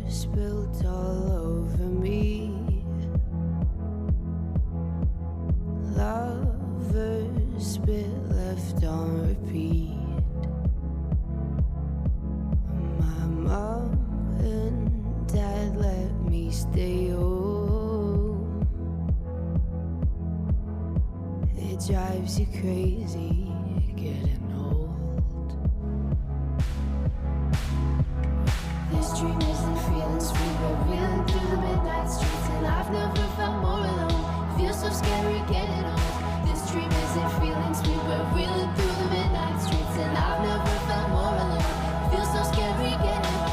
spilled all over me. Lovers spit left on repeat. My mom and dad let me stay home. It drives you crazy getting old. This dream isn't feeling sweet, but reeling through the midnight streets, and I've never felt more alone. Feels so scary getting old. This dream isn't feeling sweet, but reeling through the midnight streets, and I've never felt more alone. Feels so scary getting old.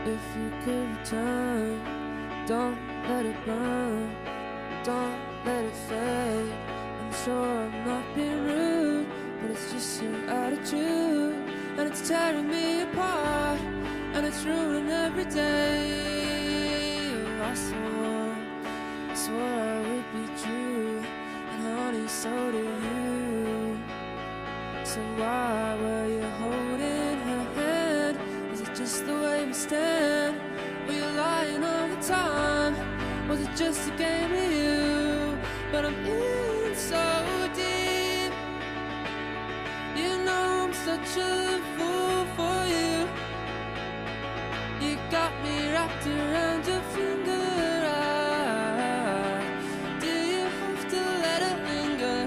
If you could return, don't let it burn. don't let it fade. I'm sure I'm not being rude, but it's just your attitude, and it's tearing me apart, and it's ruining every day. Oh, I swore I would be true, and honey, so do you. So why were you holding her hand? Is it just the way we stand? Were you lying all the time? Was it just a game of you? But I'm in so deep. You know I'm such a fool for you. You got me wrapped around your finger. Do you have to let it linger?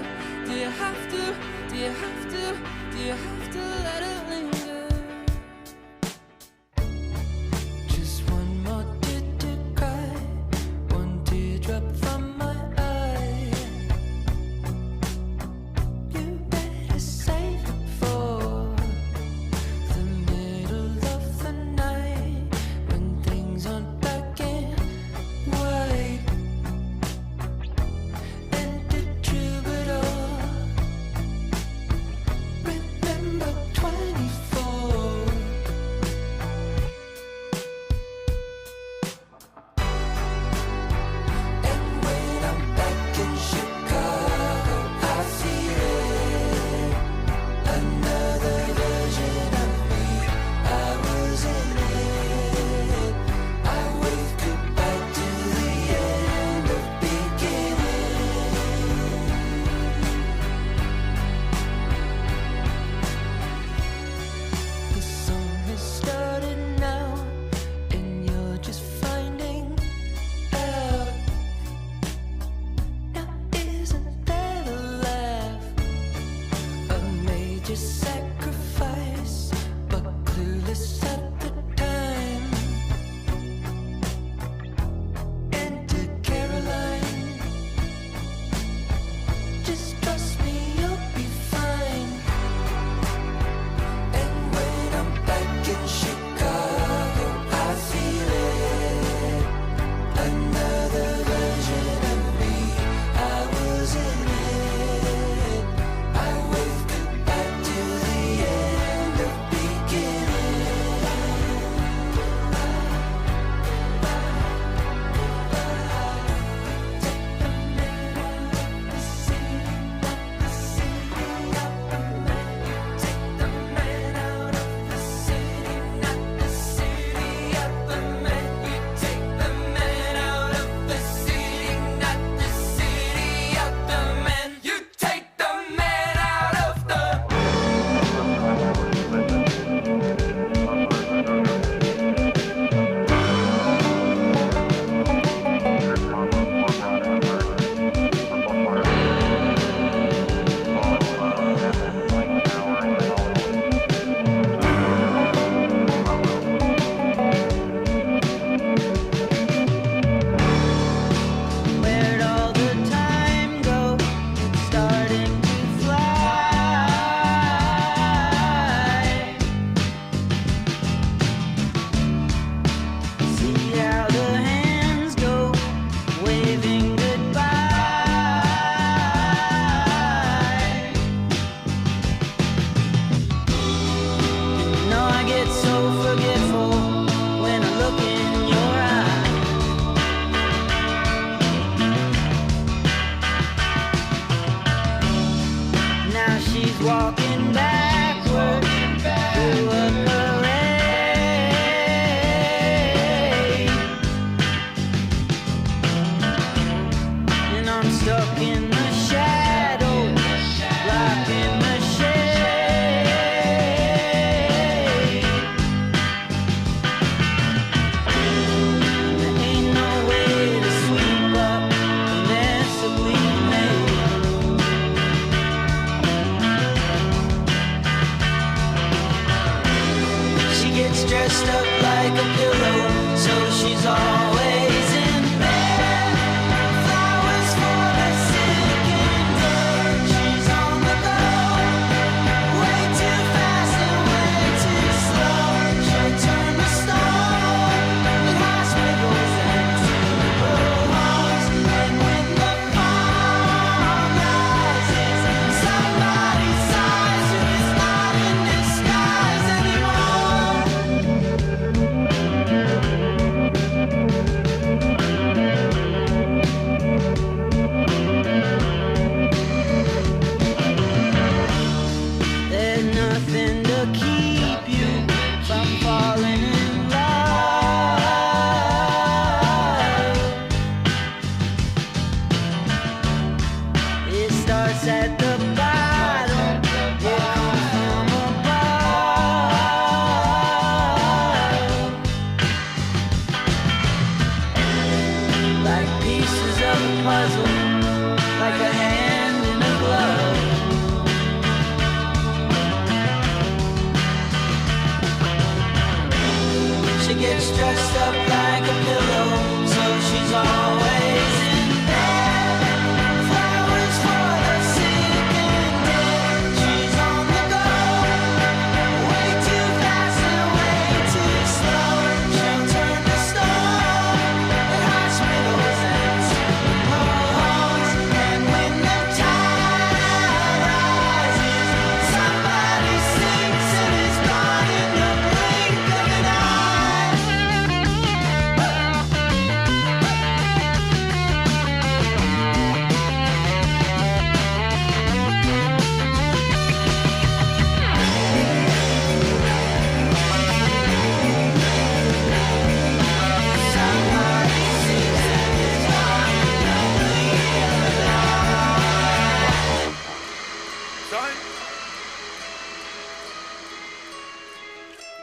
Do you have to? Do you have to? Do you have to let it linger? Just one more tear to cry, one teardrop from my eye. You better save it for of the puzzle, like a hand in a glove. She gets dressed up like a pillow, so she's always in bed. Flowers for the sick and dead. She's on the go, way too fast and way too slow. She'll turn to stone at hospitals and homes. And when the tide rises, somebody sinks and is gone in the blink of an eye.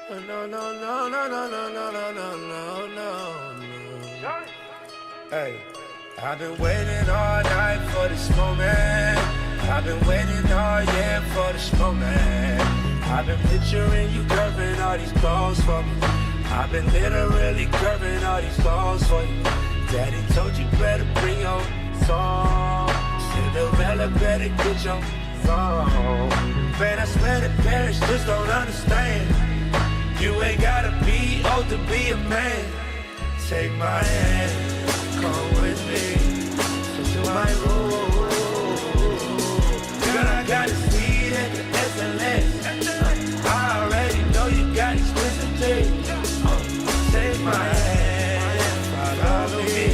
No, no, no, no, no, no, no, no, no, no, no. Hey, I've been waiting all night for this moment. I've been waiting all year for this moment. I've been picturing you curving all these clothes for me. I've been literally curving all these clothes for you. Daddy told you better bring your song. Cinderella better get your song. Man, I swear that parents just don't understand. You ain't gotta be old to be a man. Take my hand, come with me to my room. Girl, I got a suite at the SLS. I already know you got expensive taste. Take my hand, follow me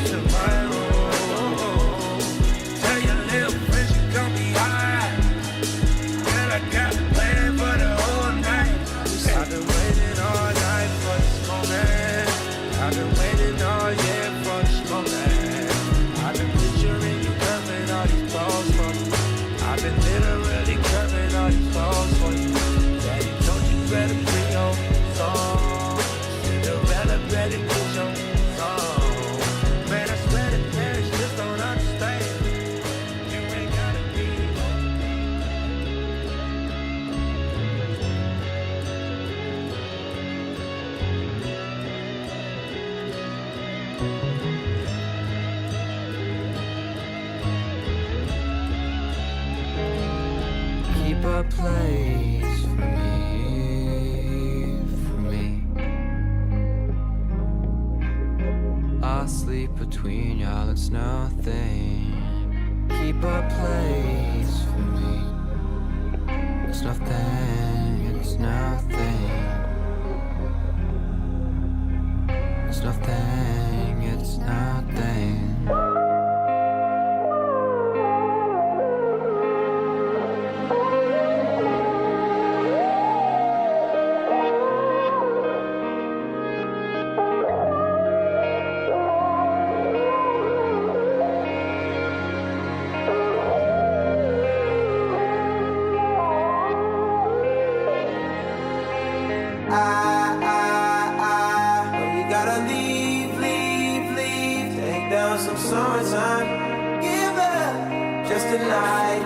to my room. Tell your little friends you gon' be high. Girl, I got a plan for the whole night. I've been waiting all night for this moment. I've been waiting all year for this moment. I've been picturing you curving all these clothes for me. I've been literally curving all these clothes for you. Daddy told you better bring your song. Cinderella better get your song. Man, I swear that parents just don't understand. You ain't gotta be. Keep a place for me. I'll sleep between y'all, it's nothing. Keep a place for me. It's nothing, it's nothing. It's nothing, it's nothing. Oh, you gotta leave, take down some summertime. Give up just a night.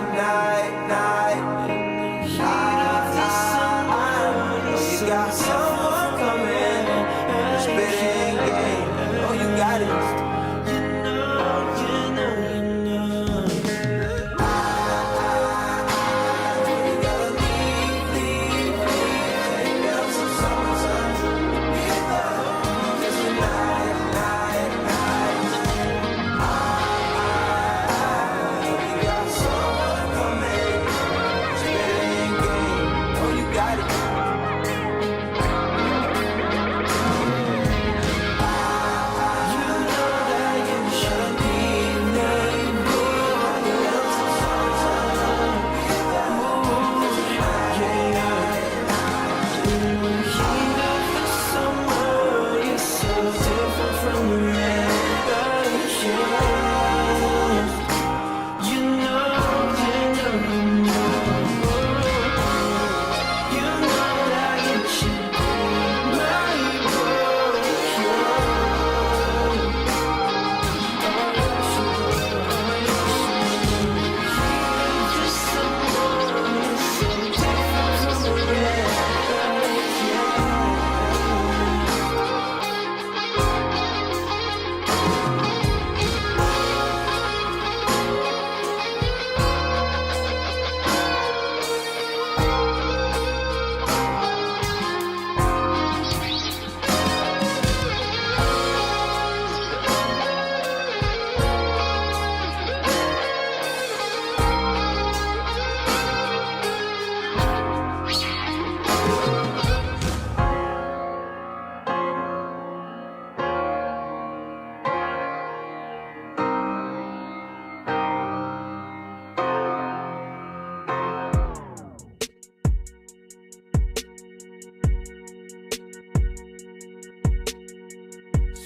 Oh, you got someone coming, spitting game. Oh, you got it.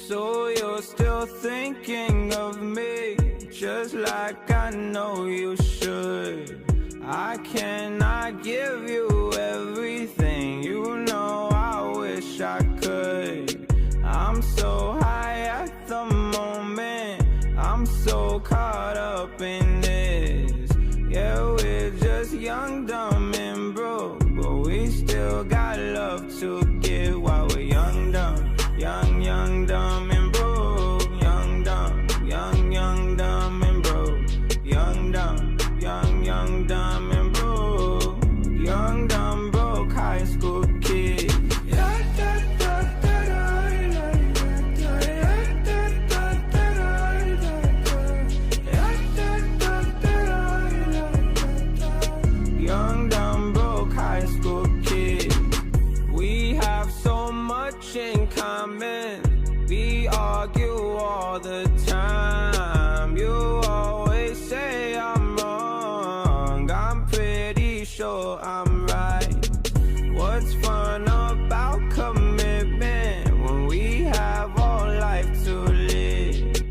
So you're still thinking of me, just like I know you should. I cannot give you everything, you know I wish I could. I'm so high at the moment, I'm so caught up in this. Yeah, we're just young, dumb, and broke, but we still got love to give while we're young, dumb, young, dumb, and broke. Young, dumb, young, dumb, and broke. Young, dumb, young, dumb, and broke. Young, dumb, broke high school kid. Young, dumb, broke high school kid. We have so much in common. We argue all the time. You always say I'm wrong. I'm pretty sure I'm right. What's fun about commitment when we have all life to live?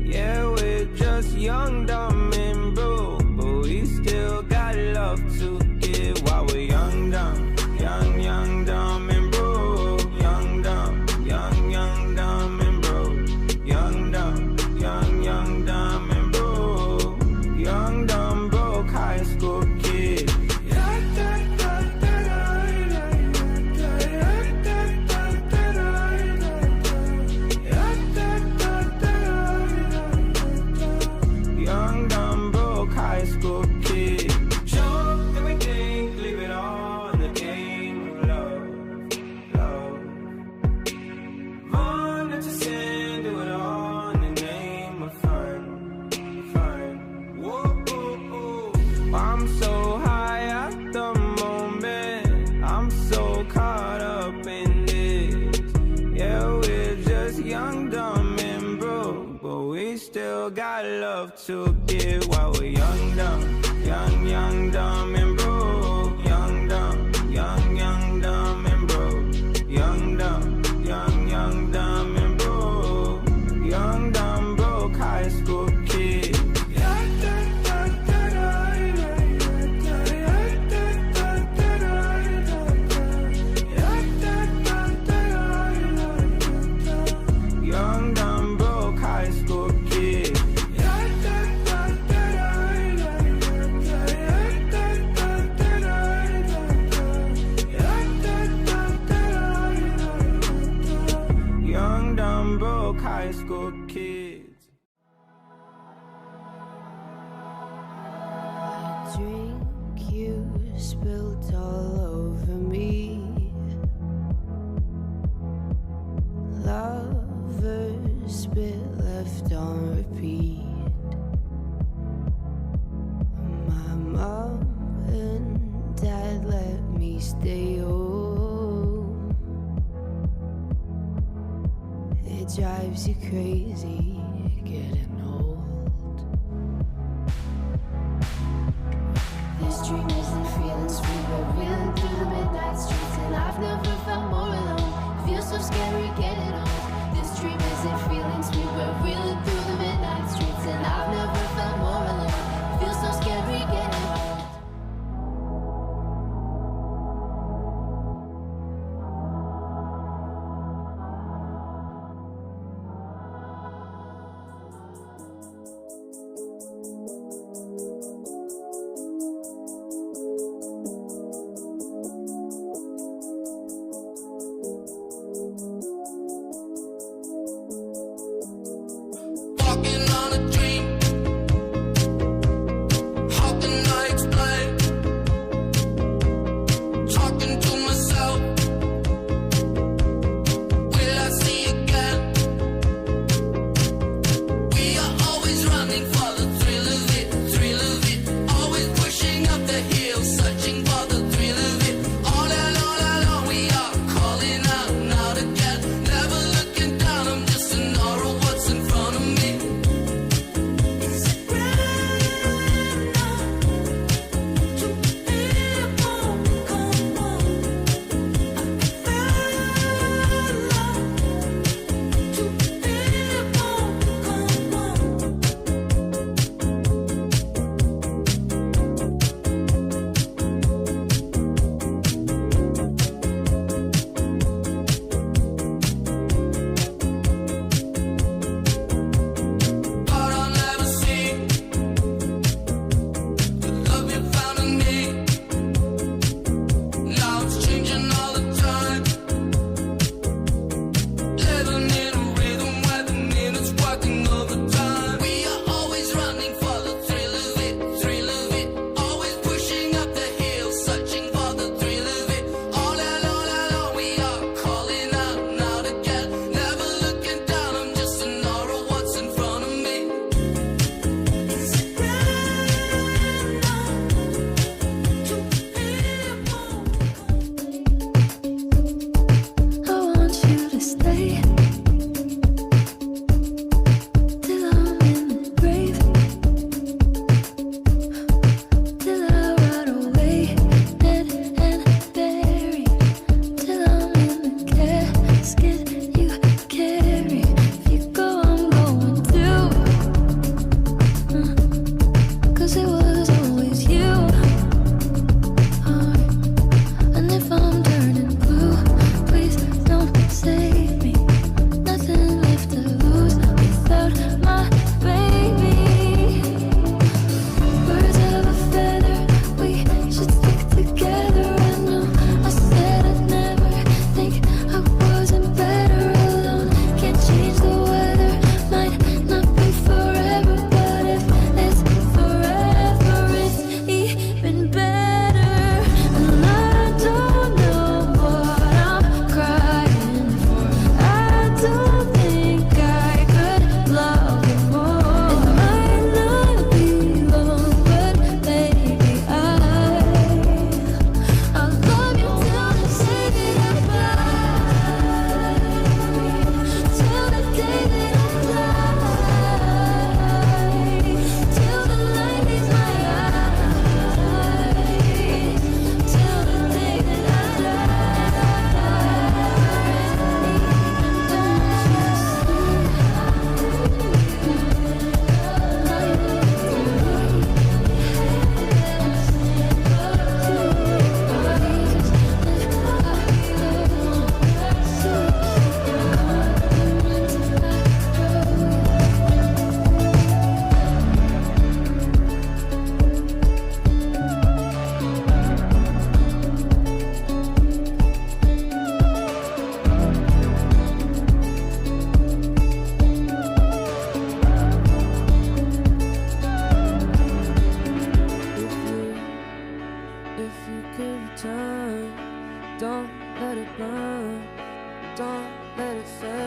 Yeah, we're just young, dumb, and broke, but we still got love to give while we're young, dumb, young, dumb, and broke. Young, dumb, young, dumb, and broke. Young, dumb, young, dumb, and broke. Young, dumb, broke high school kid. Young, dumb, broke high school kid. Show up everything, leave it all in the game of love. Run into sin, do it all in the name of fun. Whoa. I'm so high at the moment, I'm so caught up in this. Yeah, we're just young, dumb, and broke, but we still got love to give while we're young, dumb, young, dumb, and broke. Young, dumb, young, dumb, and broke. Young, dumb, young, dumb, and broke. Young, dumb, broke high school kid. Young, dumb, broke high school kid. Young, dumb, broke high school kids. Drink you spilled all over me. Lovers spit left on repeat. My mom and dad let me stay home. It drives you crazy getting old. This dream isn't feeling sweet, but reeling through the midnight streets, and I've never felt more alone. Feels so scary getting old. This dream isn't feeling sweet, but reeling through the midnight streets, and I've never felt more alone. Feels so scary getting old.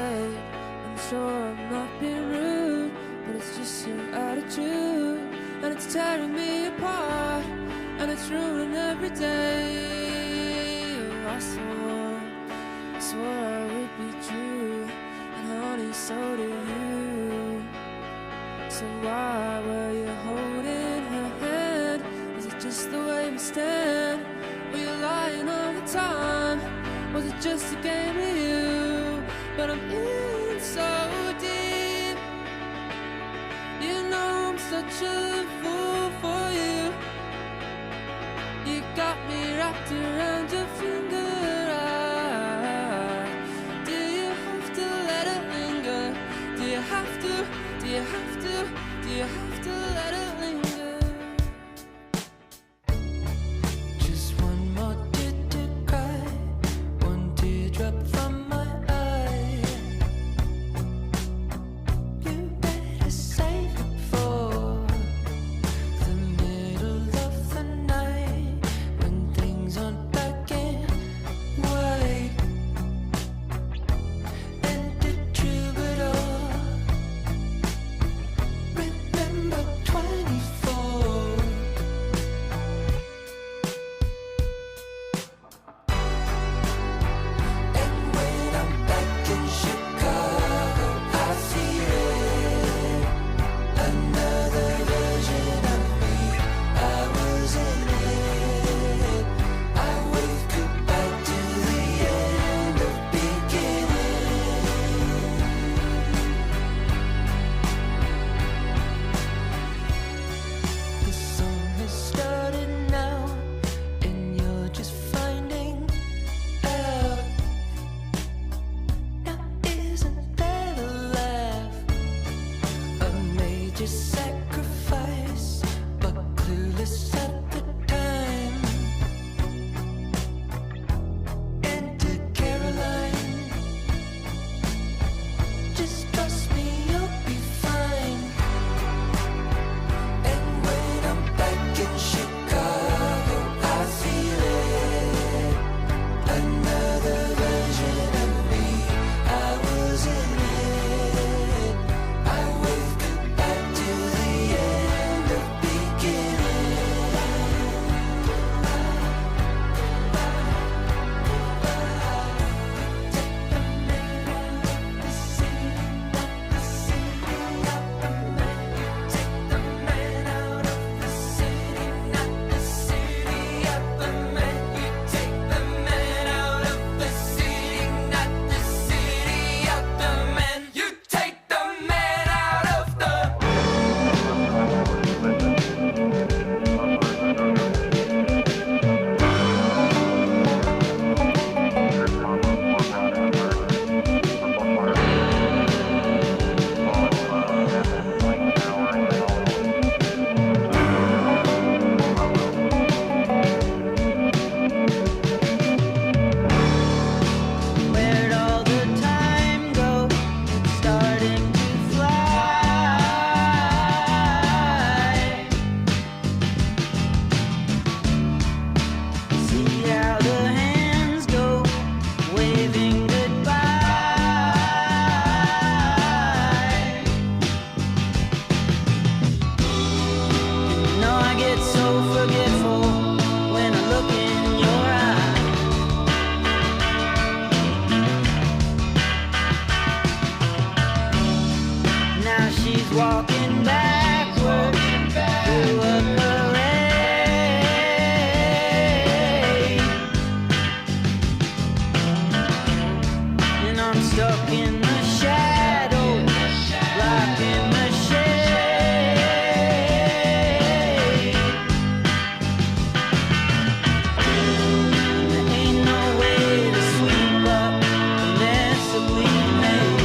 fake. I'm sure I'm not being rude, but it's just your attitude, and it's tearing me apart, and it's ruining every day. Oh, I swore I would be true, and honey, so do you. So why were you holding her hand? Is it just the way we stand? Were you lying all the time? Was it just a game of you? But I'm in so deep. You know I'm such a fool for you. You got me wrapped around your finger. Do you have to let it linger? Do you have to? Do you have to? Do you have to let it linger? Just one more tear to cry, one teardrop from my eye. You better save it for the middle of the night, when things aren't black and white. And the troubadour, remember 24. And when I'm back in Chicago, I feel it. Another version of me, I was in it. I wave goodbye to the end of beginning. The song has started now, and you're just finding out. Now isn't that a laugh? A major sacrifice, but clueless at the time. And to Caroline, just trust me, you'll be fine. And when I'm back in Chicago, I feel it. Another version of me, I was in it. I wave goodbye to the end of beginning. You take the man out of the Where'd all the time go? It's starting to fly. See how the hands go, waving goodbye. You know I get so forgetful when I look in your eye. Now she's walking backwards through a parade, and I'm stuck in the shadows, blocking the shade. There ain't no way to sweep up the mess that we made.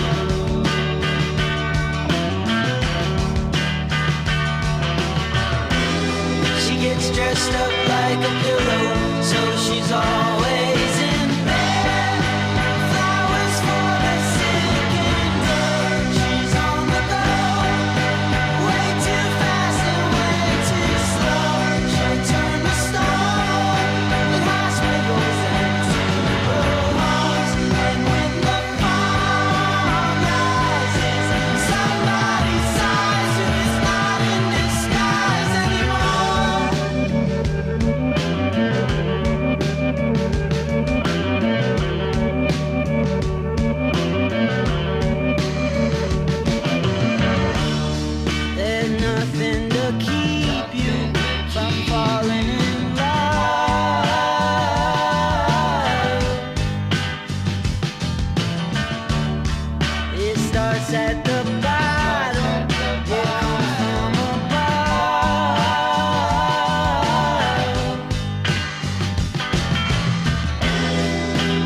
what's at the bottom. It comes from above.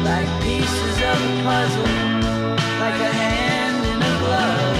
Like pieces of a puzzle, like a hand in a glove.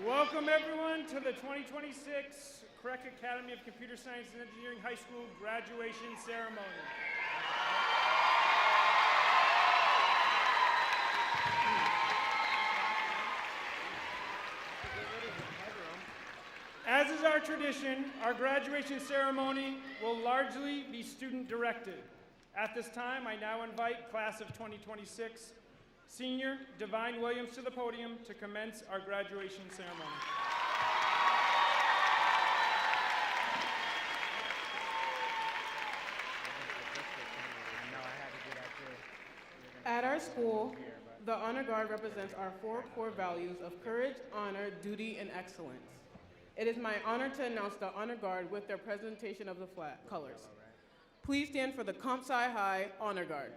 Welcome everyone to the 2026 CREC Academy of Computer Science and Engineering High School graduation ceremony. As is our tradition, our graduation ceremony will largely be student-directed. At this time, I now invite class of 2026 senior Divine Williams to the podium to commence our graduation ceremony. At our school, the Honor Guard represents our 4 core values of courage, honor, duty, and excellence. It is my honor to announce the Honor Guard with their presentation of the flag colors. Please stand for the Comp Sci High Honor Guard.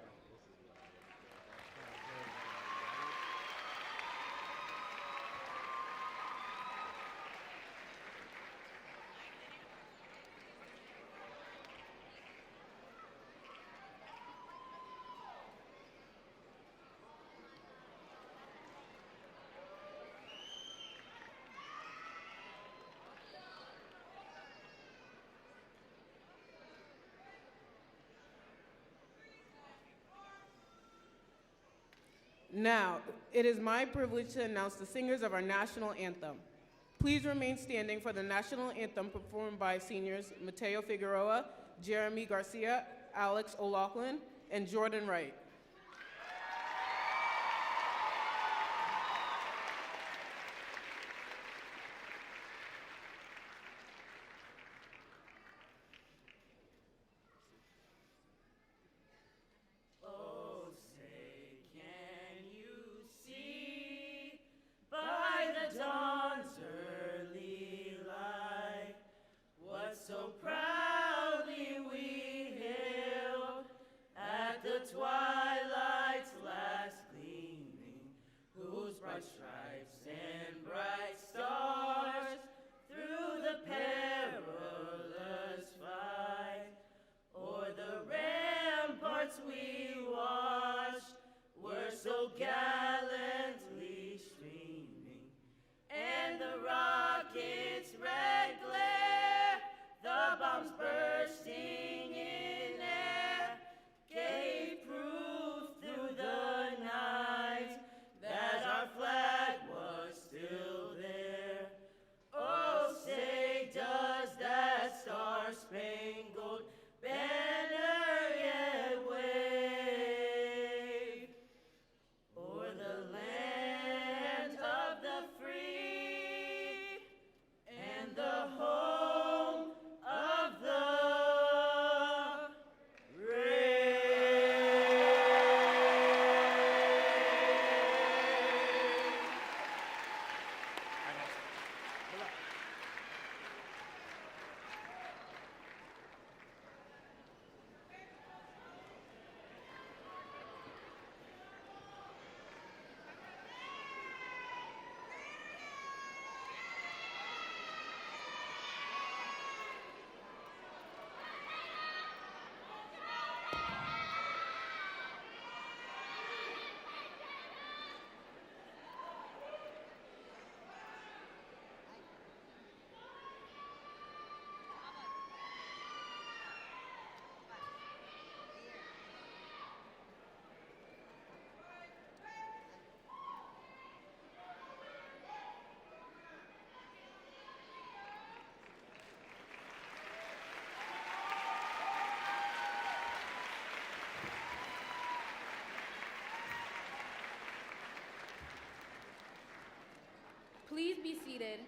Now, it is my privilege to announce the singers of our national anthem. Please remain standing for the national anthem performed by seniors Mateo Figueroa, Jeremy Garcia, Alex O'Loughlin, and Jordan Wright. Please be seated.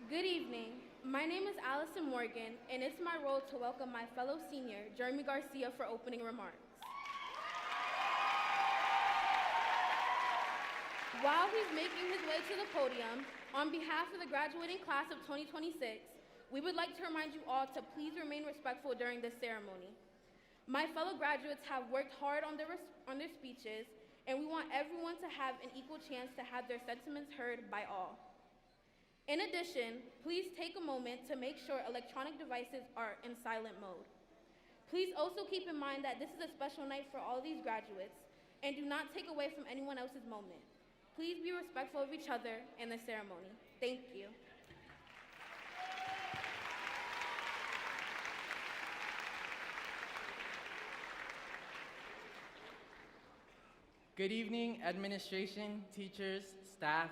Good evening. My name is Allison Morgan, and it's my role to welcome my fellow senior, Jeremy Garcia, for opening remarks. While he's making his way to the podium, on behalf of the graduating class of 2026, we would like to remind you all to please remain respectful during this ceremony. My fellow graduates have worked hard on their speeches, and we want everyone to have an equal chance to have their sentiments heard by all. In addition, please take a moment to make sure electronic devices are in silent mode. Please also keep in mind that this is a special night for all these graduates, and do not take away from anyone else's moment. Please be respectful of each other in the ceremony. Thank you. Good evening, administration, teachers, staff,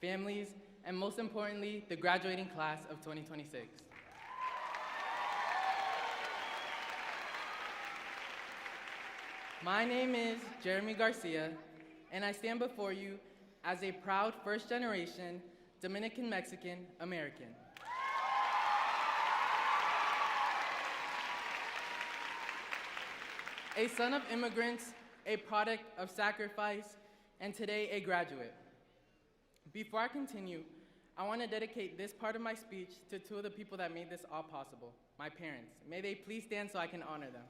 families, and most importantly, the graduating class of 2026. My name is Jeremy Garcia, and I stand before you as a proud first-generation Dominican-Mexican American. A son of immigrants, a product of sacrifice, and today a graduate. Before I continue, I want to dedicate this part of my speech to two of the people that made this all possible, my parents. May they please stand so I can honor them.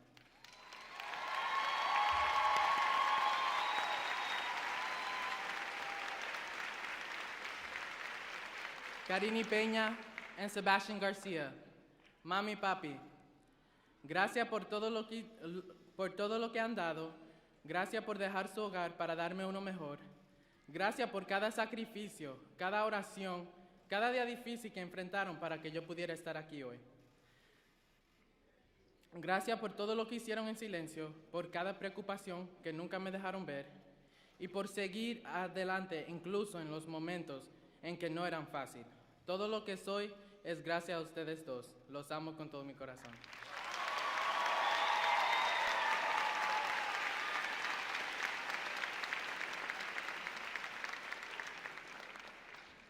Karini Peña and Sebastian Garcia, Mami, Papi, gracias por todo lo que han dado, gracias por dejar su hogar para darme uno mejor, gracias por cada sacrificio, cada oración, cada día difícil que enfrentaron para que yo pudiera estar aquí hoy. Gracias por todo lo que hicieron en silencio, por cada preocupación que nunca me dejaron ver y por seguir adelante incluso en los momentos en que no eran fáciles. Todo lo que soy es gracias a ustedes dos. Los amo con todo mi corazón.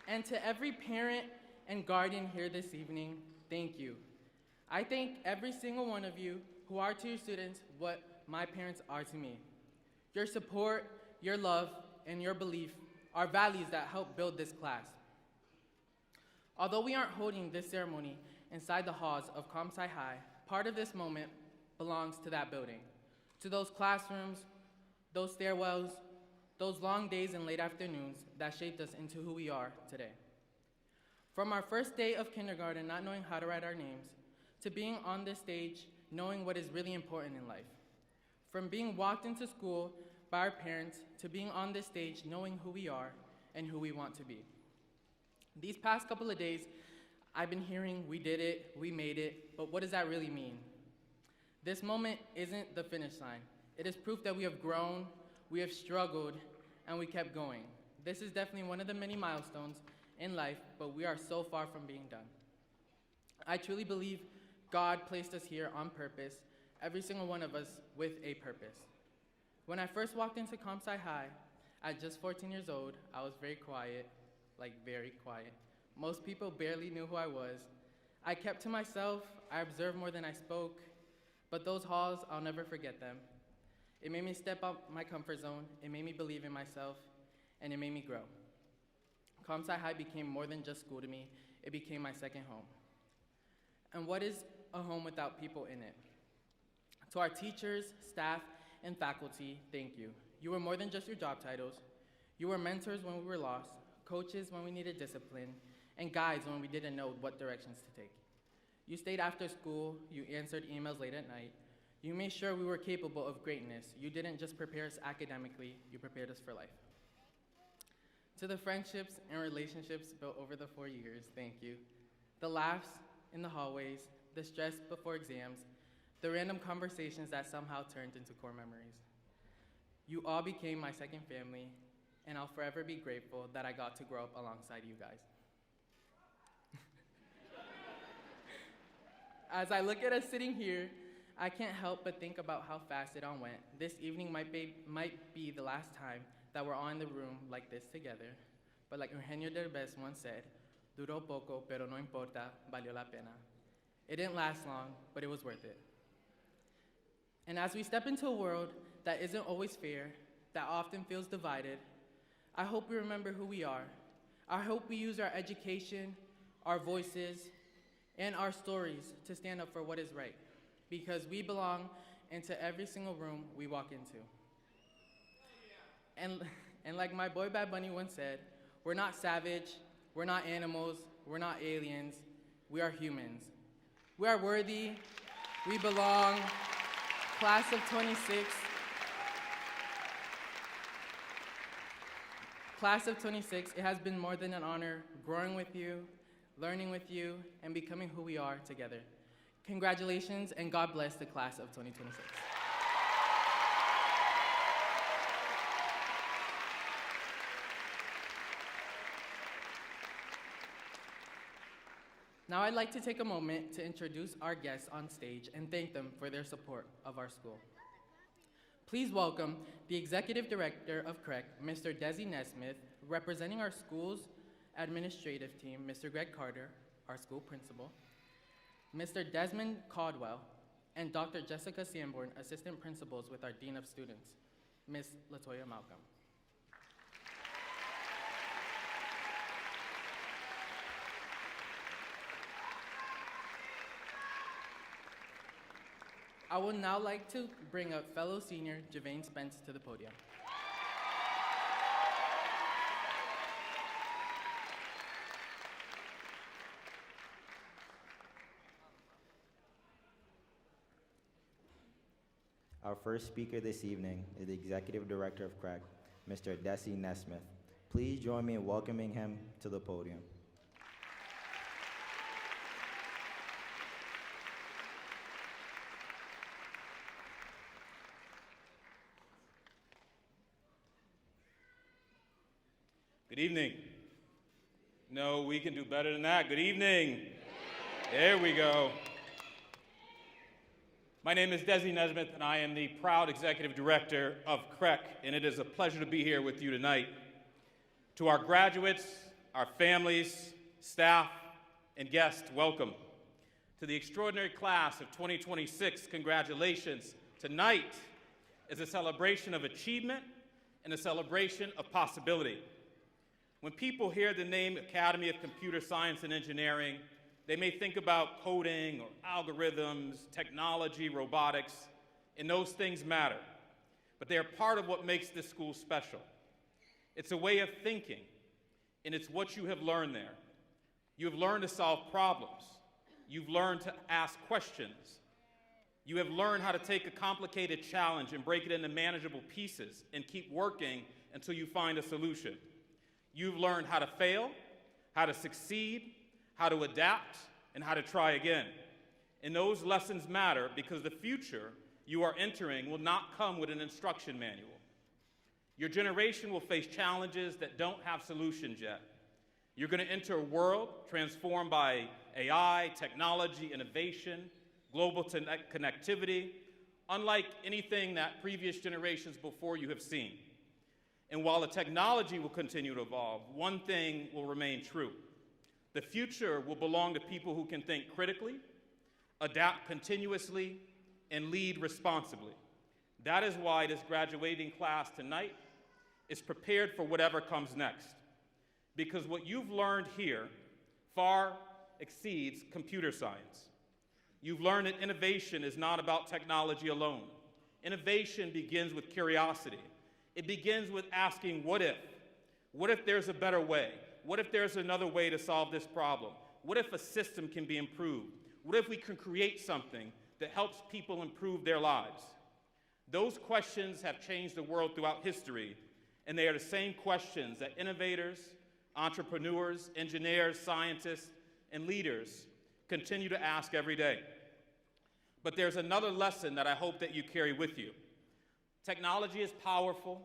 And to every parent and guardian here this evening, thank you. I thank every single one of you who are to your students what my parents are to me. Your support, your love, and your belief are values that help build this class. Although we aren't holding this ceremony inside the halls of ComSci High, part of this moment belongs to that building, to those classrooms, those stairwells, those long days and late afternoons that shaped us into who we are today. From our first day of kindergarten not knowing how to write our names, to being on this stage knowing what is really important in life. From being walked into school by our parents to being on this stage knowing who we are and who we want to be. These past couple of days, I've been hearing we did it, we made it, but what does that really mean? This moment isn't the finish line. It is proof that we have grown, we have struggled, and we kept going. This is definitely one of the many milestones in life, but we are so far from being done. I truly believe God placed us here on purpose, every single one of us with a purpose. When I first walked into ComSci High, at just 14 years old, I was very quiet, like very quiet. Most people barely knew who I was. I kept to myself, I observed more than I spoke, but those halls, I'll never forget them. It made me step out my comfort zone, it made me believe in myself, and it made me grow. ComSci High became more than just school to me, it became my second home. And what is a home without people in it? To our teachers, staff, and faculty, thank you. You were more than just your job titles. You were mentors when we were lost, coaches when we needed discipline, and guides when we didn't know what directions to take. You stayed after school, you answered emails late at night, you made sure we were capable of greatness. You didn't just prepare us academically, you prepared us for life. To the friendships and relationships built over the 4 years, thank you. The laughs in the hallways, the stress before exams, the random conversations that somehow turned into core memories. You all became my second family, and I'll forever be grateful that I got to grow up alongside you guys. As I look at us sitting here, I can't help but think about how fast it all went. This evening might be the last time that we're all in the room like this together. But like Eugenio Derbez once said, duró poco, pero no importa, valió la pena. It didn't last long, but it was worth it. And as we step into a world that isn't always fair, that often feels divided, I hope we remember who we are. I hope we use our education, our voices, and our stories to stand up for what is right, because we belong into every single room we walk into. And like my boy Bad Bunny once said, we're not savage, we're not animals, we're not aliens, we are humans. We are worthy, we belong. Class of 26. Class of 26, it has been more than an honor growing with you, learning with you, and becoming who we are together. Congratulations, and God bless the class of 2026. Now I'd like to take a moment to introduce our guests on stage and thank them for their support of our school. Please welcome the Executive Director of CREC, Mr. Desi Nesmith, representing our school's administrative team, Mr. Greg Carter, our school principal, Mr. Desmond Caldwell, and Dr. Jessica Sanborn, assistant principals with our Dean of Students, Ms. Latoya Malcolm. I would now like to bring up fellow senior Javane Spence to the podium. Our first speaker this evening is the Executive Director of CREC, Mr. Desi Nesmith. Please join me in welcoming him to the podium. Good evening. No, we can do better than that. Good evening. There we go. My name is Desi Nesmith, and I am the proud Executive Director of CREC, and it is a pleasure to be here with you tonight. To our graduates, our families, staff, and guests, welcome. To the extraordinary class of 2026, congratulations. Tonight is a celebration of achievement and a celebration of possibility. When people hear the name Academy of Computer Science and Engineering, they may think about coding or algorithms, technology, robotics, and those things matter. But they are part of what makes this school special. It's a way of thinking, and it's what you have learned there. You have learned to solve problems. You've learned to ask questions. You have learned how to take a complicated challenge and break it into manageable pieces and keep working until you find a solution. You've learned how to fail, how to succeed, how to adapt, and how to try again. And those lessons matter because the future you are entering will not come with an instruction manual. Your generation will face challenges that don't have solutions yet. You're going to enter a world transformed by AI, technology, innovation, global connectivity, unlike anything that previous generations before you have seen. And while the technology will continue to evolve, one thing will remain true. The future will belong to people who can think critically, adapt continuously, and lead responsibly. That is why this graduating class tonight is prepared for whatever comes next. Because what you've learned here far exceeds computer science. You've learned that innovation is not about technology alone. Innovation begins with curiosity. It begins with asking, what if? What if there's a better way? What if there's another way to solve this problem? What if a system can be improved? What if we can create something that helps people improve their lives? Those questions have changed the world throughout history, and they are the same questions that innovators, entrepreneurs, engineers, scientists, and leaders continue to ask every day. But there's another lesson that I hope that you carry with you. Technology is powerful,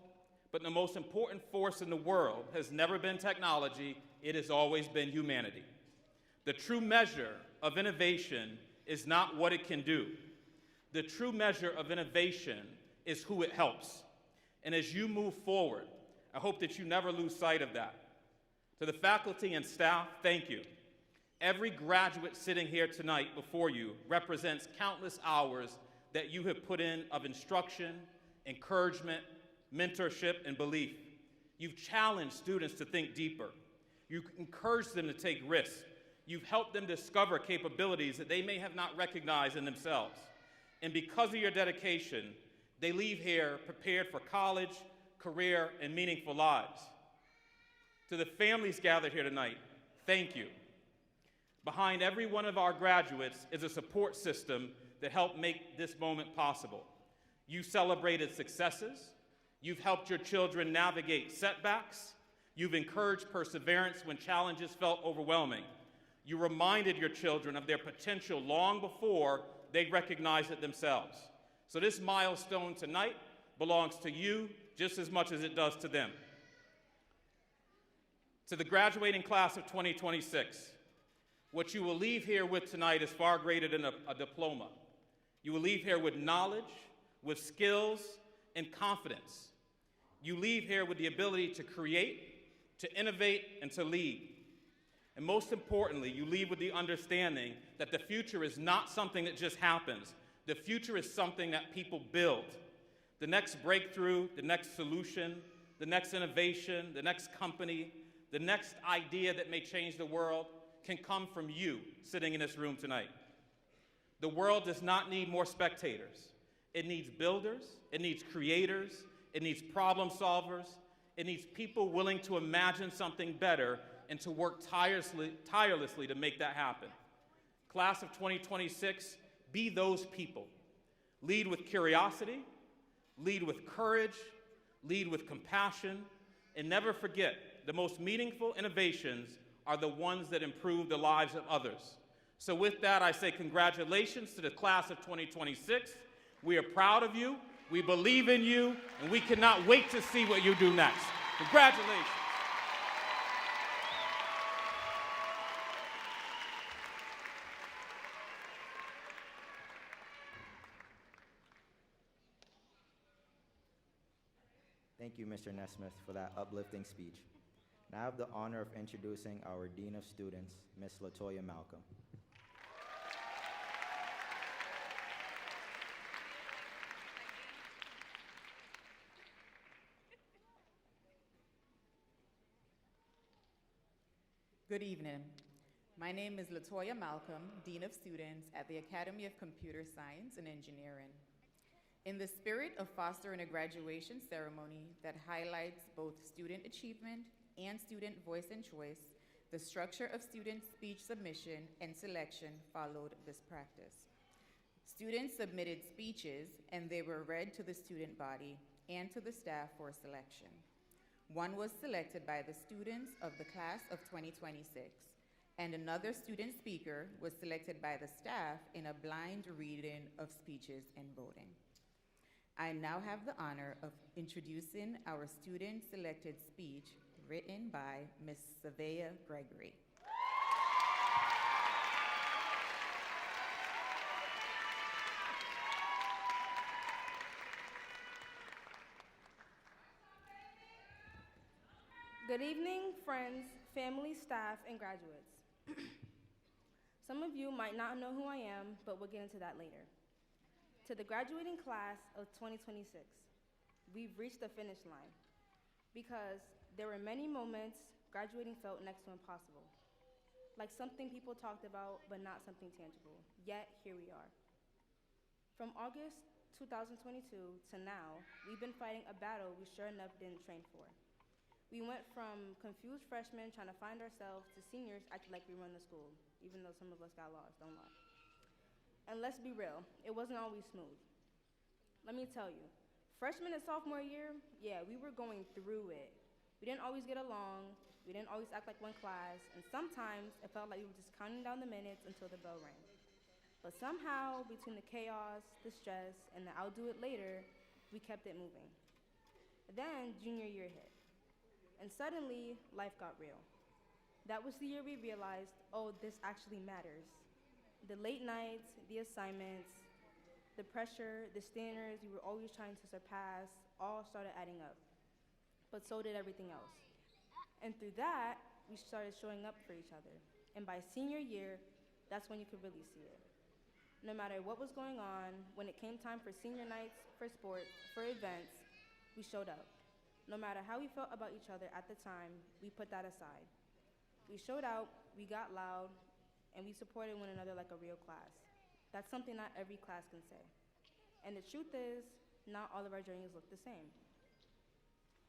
but the most important force in the world has never been technology, it has always been humanity. The true measure of innovation is not what it can do. The true measure of innovation is who it helps. And as you move forward, I hope that you never lose sight of that. To the faculty and staff, thank you. Every graduate sitting here tonight before you represents countless hours that you have put in of instruction, encouragement, mentorship, and belief. You've challenged students to think deeper. You've encouraged them to take risks. You've helped them discover capabilities that they may have not recognized in themselves. And because of your dedication, they leave here prepared for college, career, and meaningful lives. To the families gathered here tonight, thank you. Behind every one of our graduates is a support system that helped make this moment possible. You celebrated successes. You've helped your children navigate setbacks. You've encouraged perseverance when challenges felt overwhelming. You reminded your children of their potential long before they recognized it themselves. So this milestone tonight belongs to you just as much as it does to them. To the graduating class of 2026, What you will leave here with tonight is far greater than a diploma. You will leave here with knowledge, with skills, and confidence. You leave here with the ability to create, to innovate, and to lead. And most importantly, you leave with the understanding that the future is not something that just happens. The future is something that people build. The next breakthrough, the next solution, the next innovation, the next company, the next idea that may change the world can come from you sitting in this room tonight. The world does not need more spectators. It needs builders, it needs creators, it needs problem solvers, it needs people willing to imagine something better and to work tirelessly to make that happen. Class of 2026, be those people. Lead with curiosity, lead with courage, lead with compassion, and never forget, the most meaningful innovations are the ones that improve the lives of others. So with that, I say congratulations to the class of 2026. We are proud of you, we believe in you, and we cannot wait to see what you do next. Congratulations. Thank you, Mr. Nesmith, for that uplifting speech. Now I have the honor of introducing our Dean of Students, Ms. LaToya Malcolm. Good evening. My name is LaToya Malcolm, Dean of Students at the Academy of Computer Science and Engineering. In the spirit of fostering a graduation ceremony that highlights both student achievement and student voice and choice, the structure of student speech submission and selection followed this practice. Students submitted speeches and they were read to the student body and to the staff for selection. One was selected by the students of the class of 2026, and another student speaker was selected by the staff in a blind reading of speeches and voting. I now have the honor of introducing our student-selected speech written by Ms. Savea Gregory. Good evening, friends, family, staff, and graduates. Some of you might not know who I am, but we'll get into that later. To the graduating class of 2026, we've reached the finish line because there were many moments graduating felt next to impossible, like something people talked about, but not something tangible. Yet, here we are. From August 2022 to now, we've been fighting a battle we sure enough didn't train for. We went from confused freshmen trying to find ourselves to seniors acting like we run the school, even though some of us got lost, don't lie. And let's be real, it wasn't always smooth. Let me tell you, freshman and sophomore year, yeah, we were going through it. We didn't always get along, we didn't always act like one class, and sometimes it felt like we were just counting down the minutes until the bell rang. But somehow, between the chaos, the stress, and the I'll do it later, we kept it moving. Then junior year hit. And suddenly, life got real. That was the year we realized, oh, this actually matters. The late nights, the assignments, the pressure, the standards we were always trying to surpass, all started adding up. But so did everything else. And through that, we started showing up for each other. And by senior year, that's when you could really see it. No matter what was going on, when it came time for senior nights, for sports, for events, we showed up. No matter how we felt about each other at the time, we put that aside. We showed out, we got loud, and we supported one another like a real class. That's something not every class can say. And the truth is, not all of our journeys look the same.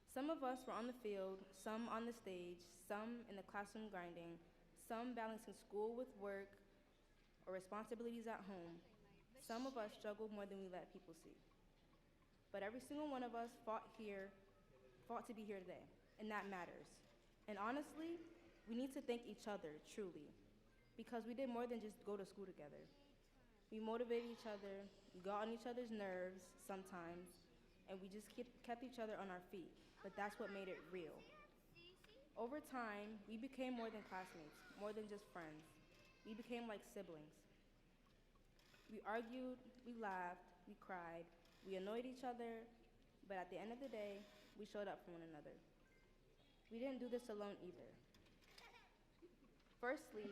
Some of us were on the field, some on the stage, some in the classroom grinding, some balancing school with work or responsibilities at home. Some of us struggled more than we let people see. But every single one of us fought to be here today, and that matters. And honestly, we need to thank each other, truly, because we did more than just go to school together. We motivated each other, we got on each other's nerves sometimes, and we just kept each other on our feet, but that's what made it real. Over time, we became more than classmates, more than just friends. We became like siblings. We argued, we laughed, we cried, we annoyed each other, but at the end of the day, we showed up for one another. We didn't do this alone either. Firstly,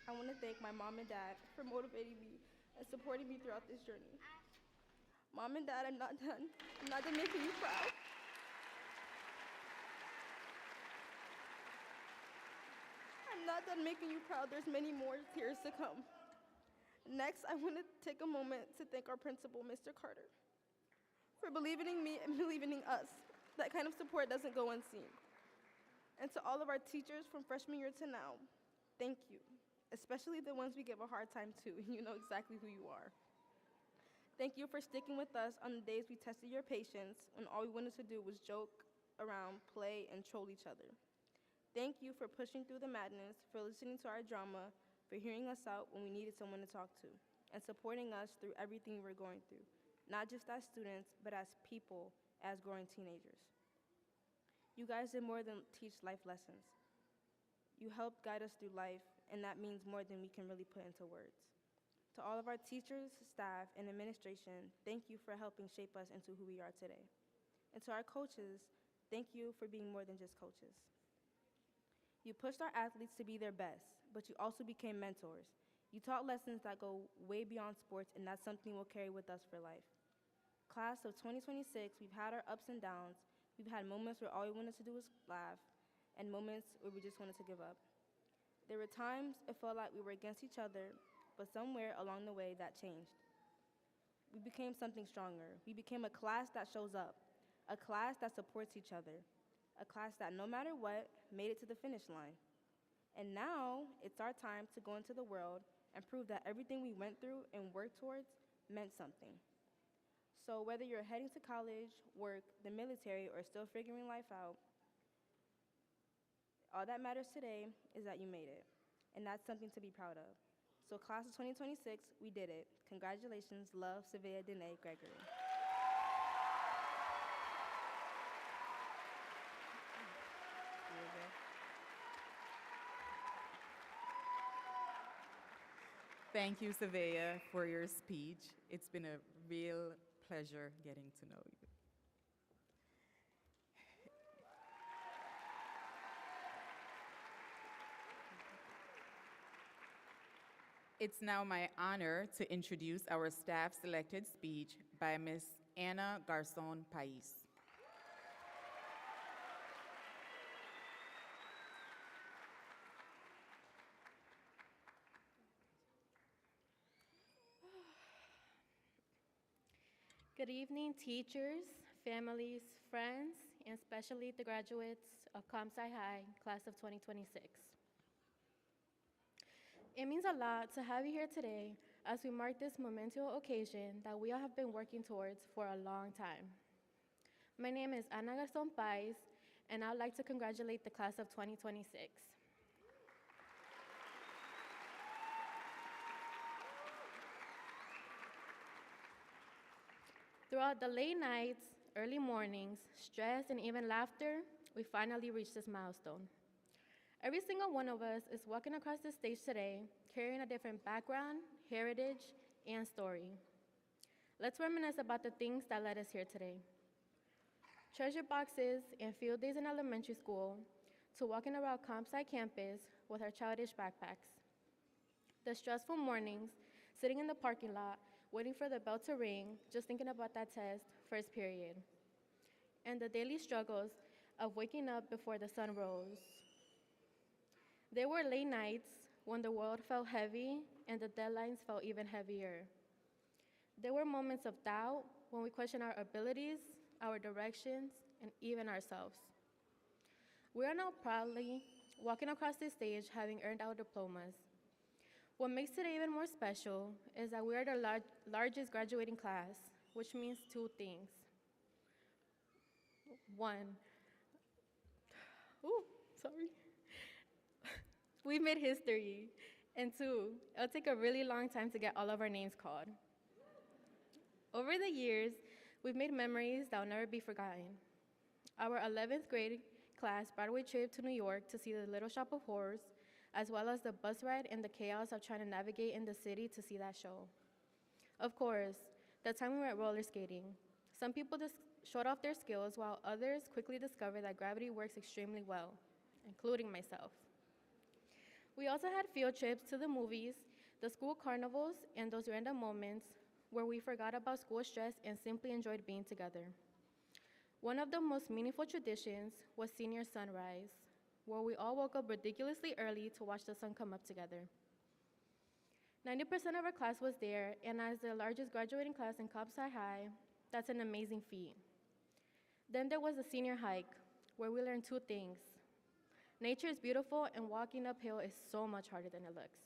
I want to thank my mom and dad for motivating me and supporting me throughout this journey. Mom and Dad, I'm not done. I'm not done making you proud. I'm not done making you proud. There's many more tears to come. Next, I want to take a moment to thank our principal, Mr. Carter, for believing in me and believing in us. That kind of support doesn't go unseen. And to all of our teachers from freshman year to now, thank you, especially the ones we give a hard time to. You know exactly who you are. Thank you for sticking with us on the days we tested your patience when all we wanted to do was joke around, play, and troll each other. Thank you for pushing through the madness, for listening to our drama, for hearing us out when we needed someone to talk to, and supporting us through everything we were going through, not just as students, but as people, as growing teenagers. You guys did more than teach life lessons. You helped guide us through life, and that means more than we can really put into words. To all of our teachers, staff, and administration, thank you for helping shape us into who we are today. And to our coaches, thank you for being more than just coaches. You pushed our athletes to be their best, but you also became mentors. You taught lessons that go way beyond sports, and that's something we'll carry with us for life. Class of 2026, we've had our ups and downs. We've had moments where all we wanted to do was laugh, and moments where we just wanted to give up. There were times it felt like we were against each other, but somewhere along the way, that changed. We became something stronger. We became a class that shows up, a class that supports each other, a class that no matter what, made it to the finish line. And now, it's our time to go into the world and prove that everything we went through and worked towards meant something. So whether you're heading to college, work, the military, or still figuring life out, all that matters today is that you made it, and that's something to be proud of. So class of 2026, we did it. Congratulations, love, Savea, Danae, Gregory. Thank you, Savea, for your speech. It's been a real pleasure getting to know you. It's now my honor to introduce our staff-selected speech by Ms. Ana Garzon Pais. Good evening, teachers, families, friends, and especially the graduates of ComSci High, class of 2026. It means a lot to have you here today as we mark this momentous occasion that we all have been working towards for a long time. My name is Ana Garzon Pais, and I'd like to congratulate the class of 2026. Throughout the late nights, early mornings, stress, and even laughter, we finally reached this milestone. Every single one of us is walking across the stage today carrying a different background, heritage, and story. Let's reminisce about the things that led us here today. Treasure boxes and field days in elementary school, to walking around ComSci campus with our childish backpacks. The stressful mornings, sitting in the parking lot, waiting for the bell to ring, just thinking about that test, first period. And the daily struggles of waking up before the sun rose. There were late nights when the world felt heavy and the deadlines felt even heavier. There were moments of doubt when we questioned our abilities, our directions, and even ourselves. We are now proudly walking across this stage having earned our diplomas. What makes today even more special is that we are the largest graduating class, which means two things. One, we've made history. And two, it'll take a really long time to get all of our names called. Over the years, we've made memories that will never be forgotten. Our 11th grade class Broadway trip to New York to see the Little Shop of Horrors, as well as the bus ride and the chaos of trying to navigate in the city to see that show. Of course, the time we went roller skating. Some people just showed off their skills while others quickly discovered that gravity works extremely well, including myself. We also had field trips to the movies, the school carnivals, and those random moments where we forgot about school stress and simply enjoyed being together. One of the most meaningful traditions was senior sunrise, where we all woke up ridiculously early to watch the sun come up together. 90% of our class was there, and as the largest graduating class in Cobb High, that's an amazing feat. Then there was the senior hike, where we learned two things. Nature is beautiful, and walking uphill is so much harder than it looks.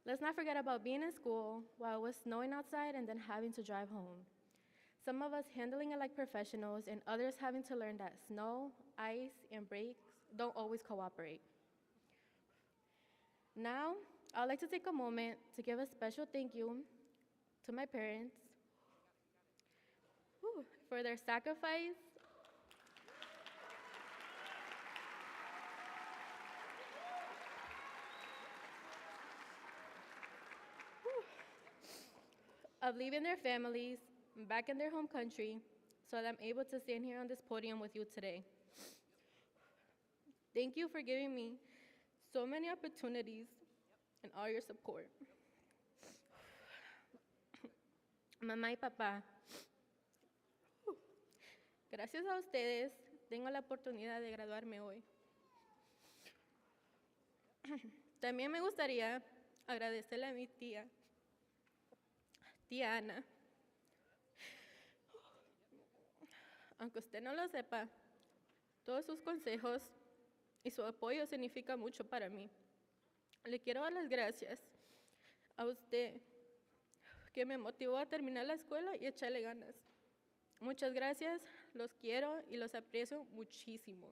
Let's not forget about being in school while it was snowing outside and then having to drive home. Some of us handling it like professionals, and others having to learn that snow, ice, and brakes don't always cooperate. Now, I'd like to take a moment to give a special thank you to my parents for their sacrifice of leaving their families back in their home country so that I'm able to stand here on this podium with you today. Thank you for giving me so many opportunities and all your support. Mamá y papá, gracias a ustedes tengo la oportunidad de graduarme hoy. También me gustaría agradecerle a mi tía Ana. Aunque usted no lo sepa, todos sus consejos y su apoyo significan mucho para mí. Le quiero dar las gracias a usted que me motivó a terminar la escuela y echarle ganas. Muchas gracias, los quiero y los aprecio muchísimo.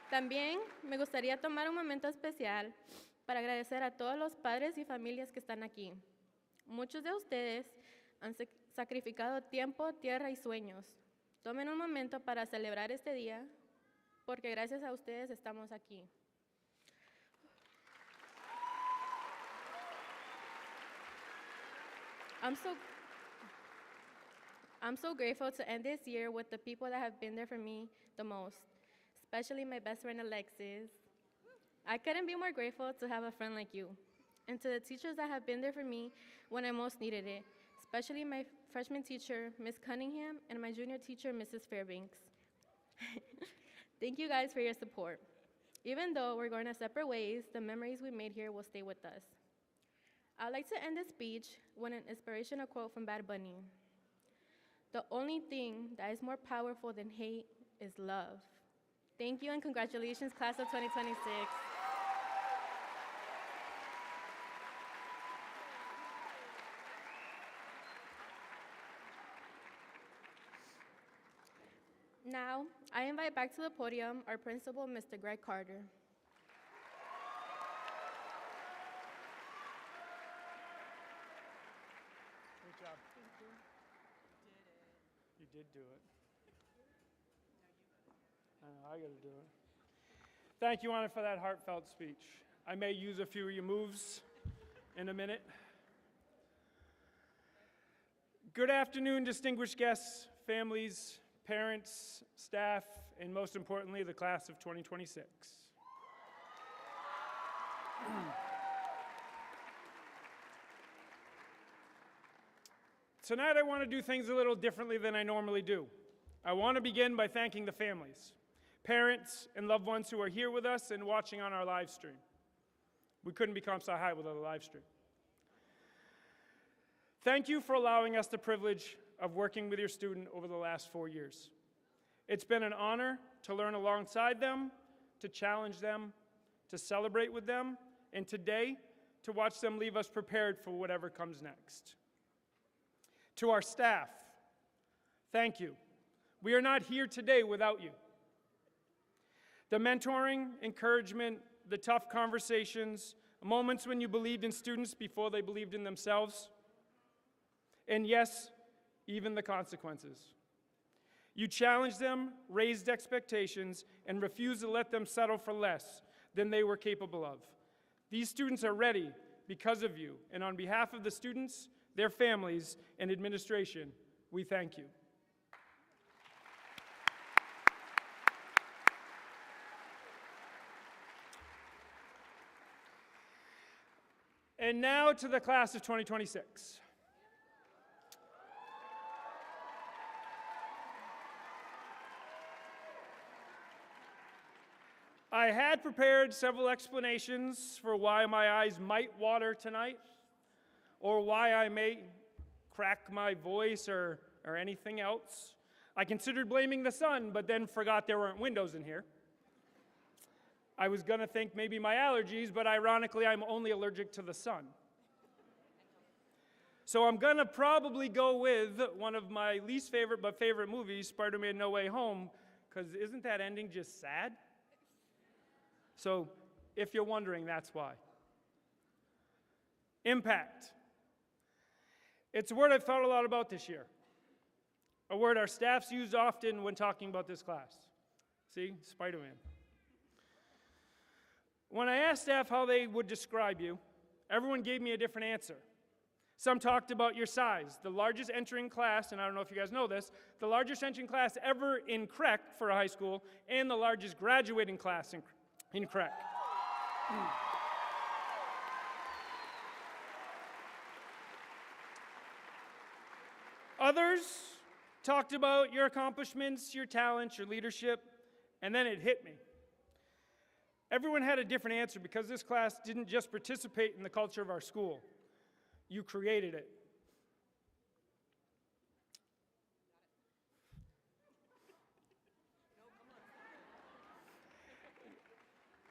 También me gustaría tomar un momento especial para agradecer a todos los padres y familias que están aquí. Muchos de ustedes han sacrificado tiempo, tierra y sueños. Tomen un momento para celebrar este día, porque gracias a ustedes estamos aquí. I'm so grateful to end this year with the people that have been there for me the most, especially my best friend Alexis. I couldn't be more grateful to have a friend like you, and to the teachers that have been there for me when I most needed it, especially my freshman teacher, Ms. Cunningham, and my junior teacher, Mrs. Fairbanks. Thank you guys for your support. Even though we're going our separate ways, the memories we made here will stay with us. I'd like to end this speech with an inspirational quote from Bad Bunny. The only thing that is more powerful than hate is love. Thank you and congratulations, class of 2026. Now, I invite back to the podium our principal, Mr. Greg Carter. Good job. You did do it. I know, I got to do it. Thank you, Anna, for that heartfelt speech. I may use a few of your moves in a minute. Good afternoon, distinguished guests, families, parents, staff, and most importantly, the class of 2026. Tonight, I want to do things a little differently than I normally do. I want to begin by thanking the families, parents, and loved ones who are here with us and watching on our live stream. We couldn't be Comp Sci High without a live stream. Thank you for allowing us the privilege of working with your student over the last 4 years. It's been an honor to learn alongside them, to challenge them, to celebrate with them, and today, to watch them leave us prepared for whatever comes next. To our staff, thank you. We are not here today without you. The mentoring, encouragement, the tough conversations, moments when you believed in students before they believed in themselves. and yes, even the consequences. You challenged them, raised expectations, and refused to let them settle for less than they were capable of. These students are ready because of you, and on behalf of the students, their families, and administration, we thank you. And now to the class of 2026. I had prepared several explanations for why my eyes might water tonight, or why I may crack my voice or anything else. I considered blaming the sun, but then forgot there weren't windows in here. I was going to think maybe my allergies, but ironically, I'm only allergic to the sun. So I'm going to probably go with one of my least favorite but favorite movies, Spider-Man No Way Home, because isn't that ending just sad? So if you're wondering, that's why. Impact. It's a word I've thought a lot about this year. A word our staffs use often when talking about this class. See, Spider-Man. When I asked staff how they would describe you, everyone gave me a different answer. Some talked about your size, the largest entering class, and I don't know if you guys know this, the largest entering class ever in CREC for a high school, and the largest graduating class in CREC. Others talked about your accomplishments, your talents, your leadership, and then it hit me. Everyone had a different answer because this class didn't just participate in the culture of our school. You created it.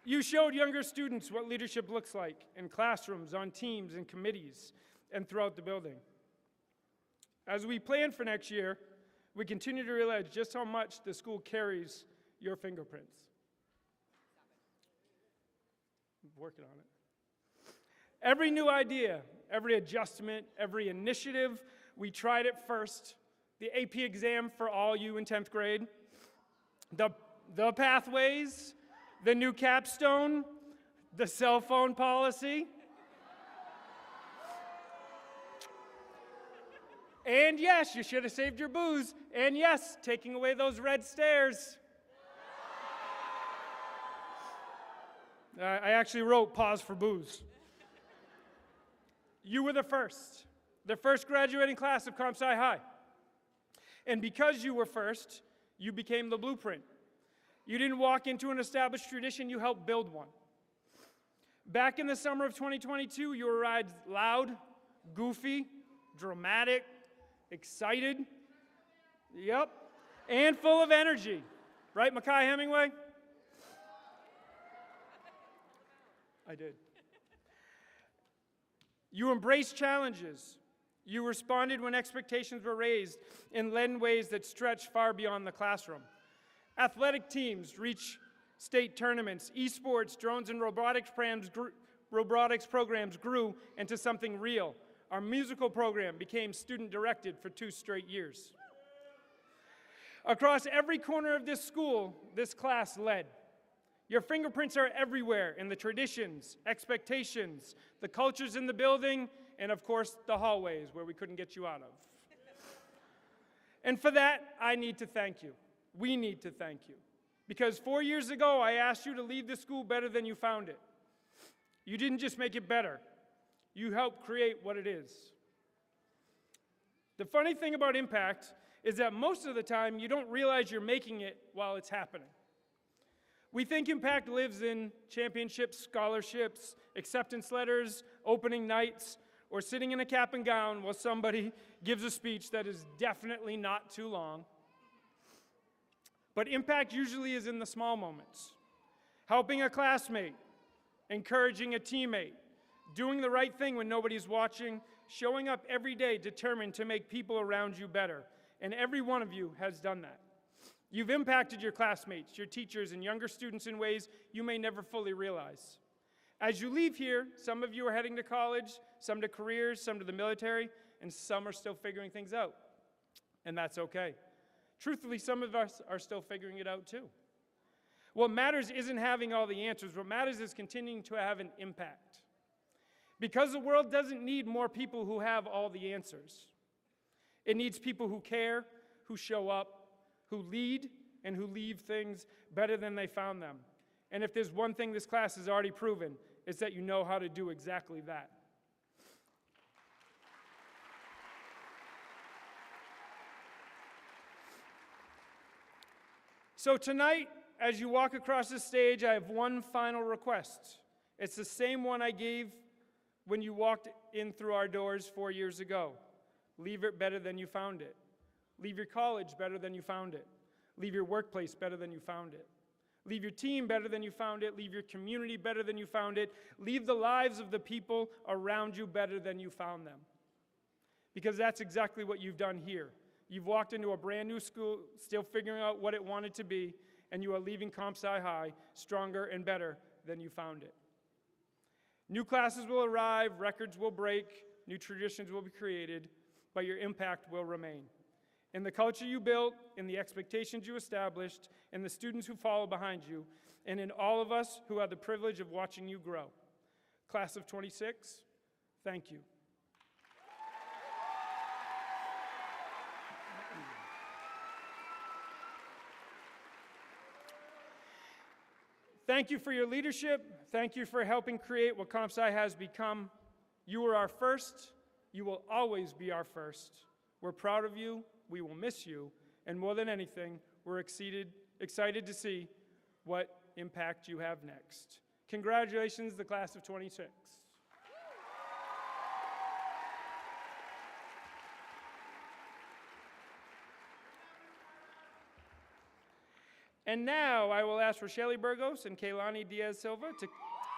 You showed younger students what leadership looks like in classrooms, on teams, and committees, and throughout the building. As we plan for next year, we continue to realize just how much the school carries your fingerprints. I'm working on it. Every new idea, every adjustment, every initiative, we tried it first. The AP exam for all you in 10th grade, the pathways, the new capstone, the cell phone policy. And yes, you should have saved your booze. And yes, taking away those red stairs. I actually wrote pause for booze. You were the first graduating class of Comp Sci High. And because you were first, you became the blueprint. You didn't walk into an established tradition, you helped build one. Back in the summer of 2022, you arrived loud, goofy, dramatic, excited, yep, and full of energy. Right, Mackay Hemingway? I did. You embraced challenges. You responded when expectations were raised and led in ways that stretch far beyond the classroom. Athletic teams reach state tournaments. Esports, drones, and robotics programs grew into something real. Our musical program became student-directed for 2 straight years. Across every corner of this school, this class led. Your fingerprints are everywhere in the traditions, expectations, the cultures in the building, and of course, the hallways where we couldn't get you out of. And for that, I need to thank you. We need to thank you. Because 4 years ago, I asked you to leave this school better than you found it. You didn't just make it better. You helped create what it is. The funny thing about impact is that most of the time, you don't realize you're making it while it's happening. We think impact lives in championships, scholarships, acceptance letters, opening nights, or sitting in a cap and gown while somebody gives a speech that is definitely not too long. But impact usually is in the small moments. Helping a classmate, encouraging a teammate, doing the right thing when nobody's watching, showing up every day determined to make people around you better. And every one of you has done that. You've impacted your classmates, your teachers, and younger students in ways you may never fully realize. As you leave here, some of you are heading to college, some to careers, some to the military. and some are still figuring things out, and that's okay. Truthfully, some of us are still figuring it out too. What matters isn't having all the answers. What matters is continuing to have an impact. Because the world doesn't need more people who have all the answers. It needs people who care, who show up, who lead, and who leave things better than they found them. And if there's one thing this class has already proven, it's that you know how to do exactly that. So tonight, as you walk across the stage, I have one final request. It's the same one I gave when you walked in through our doors 4 years ago. Leave it better than you found it. Leave your college better than you found it. Leave your workplace better than you found it. Leave your team better than you found it. Leave your community better than you found it. Leave the lives of the people around you better than you found them. Because that's exactly what you've done here. You've walked into a brand new school, still figuring out what it wanted to be, and you are leaving Comp Sci High stronger and better than you found it. New classes will arrive, records will break, new traditions will be created, but your impact will remain. In the culture you built, in the expectations you established, in the students who follow behind you, and in all of us who had the privilege of watching you grow. Class of 26, thank you. Thank you for your leadership. Thank you for helping create what Comp Sci has become. You were our first. You will always be our first. We're proud of you. We will miss you. And more than anything, we're excited to see what impact you have next. Congratulations, the class of 26. And now I will ask Rochelle Burgos and Kaylani Diaz-Silva to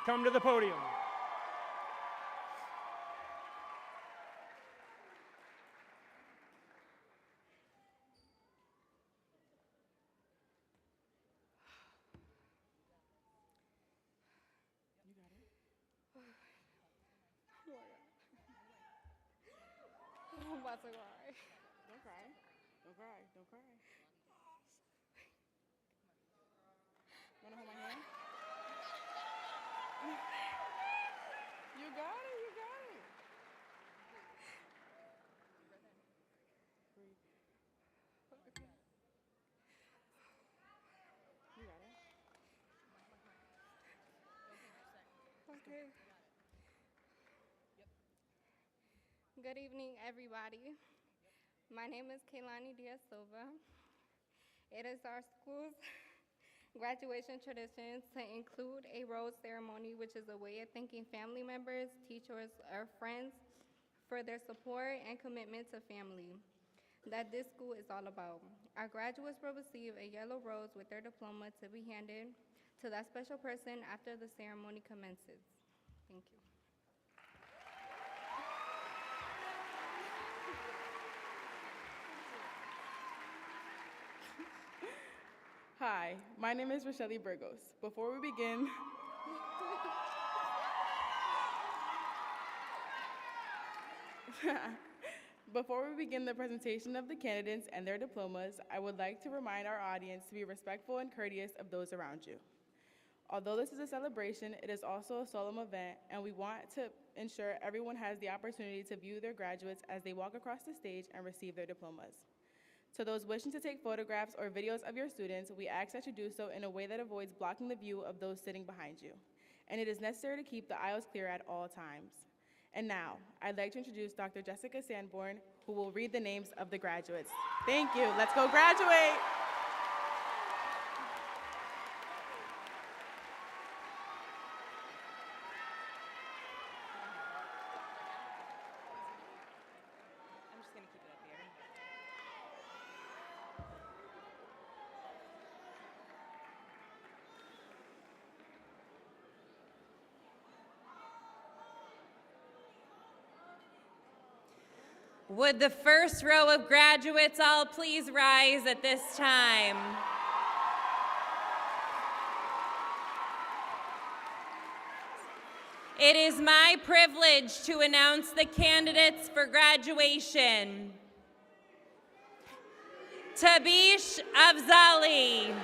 come to the podium. I'm about to cry. Don't cry. Don't cry. Don't cry. Wanna hold my hand? You got it. You got it. Breathe. Okay. You got it. Okay. Good evening, everybody. My name is Kaylani Diaz-Silva. It is our school's graduation tradition to include a rose ceremony, which is a way of thanking family members, teachers, or friends for their support and commitment to family that this school is all about. Our graduates will receive a yellow rose with their diploma to be handed to that special person after the ceremony commences. Thank you. Hi, my name is Rochelle Burgos. Before we begin, the presentation of the candidates and their diplomas, I would like to remind our audience to be respectful and courteous of those around you. Although this is a celebration, it is also a solemn event, and we want to ensure everyone has the opportunity to view their graduates as they walk across the stage and receive their diplomas. To those wishing to take photographs or videos of your students, we ask that you do so in a way that avoids blocking the view of those sitting behind you. And it is necessary to keep the aisles clear at all times. And now, I'd like to introduce Dr. Jessica Sanborn, who will read the names of the graduates. Thank you. Let's go graduate. I'm just going to keep it up here. Would the first row of graduates all please rise at this time? It is my privilege to announce the candidates for graduation. Tabish Afzali.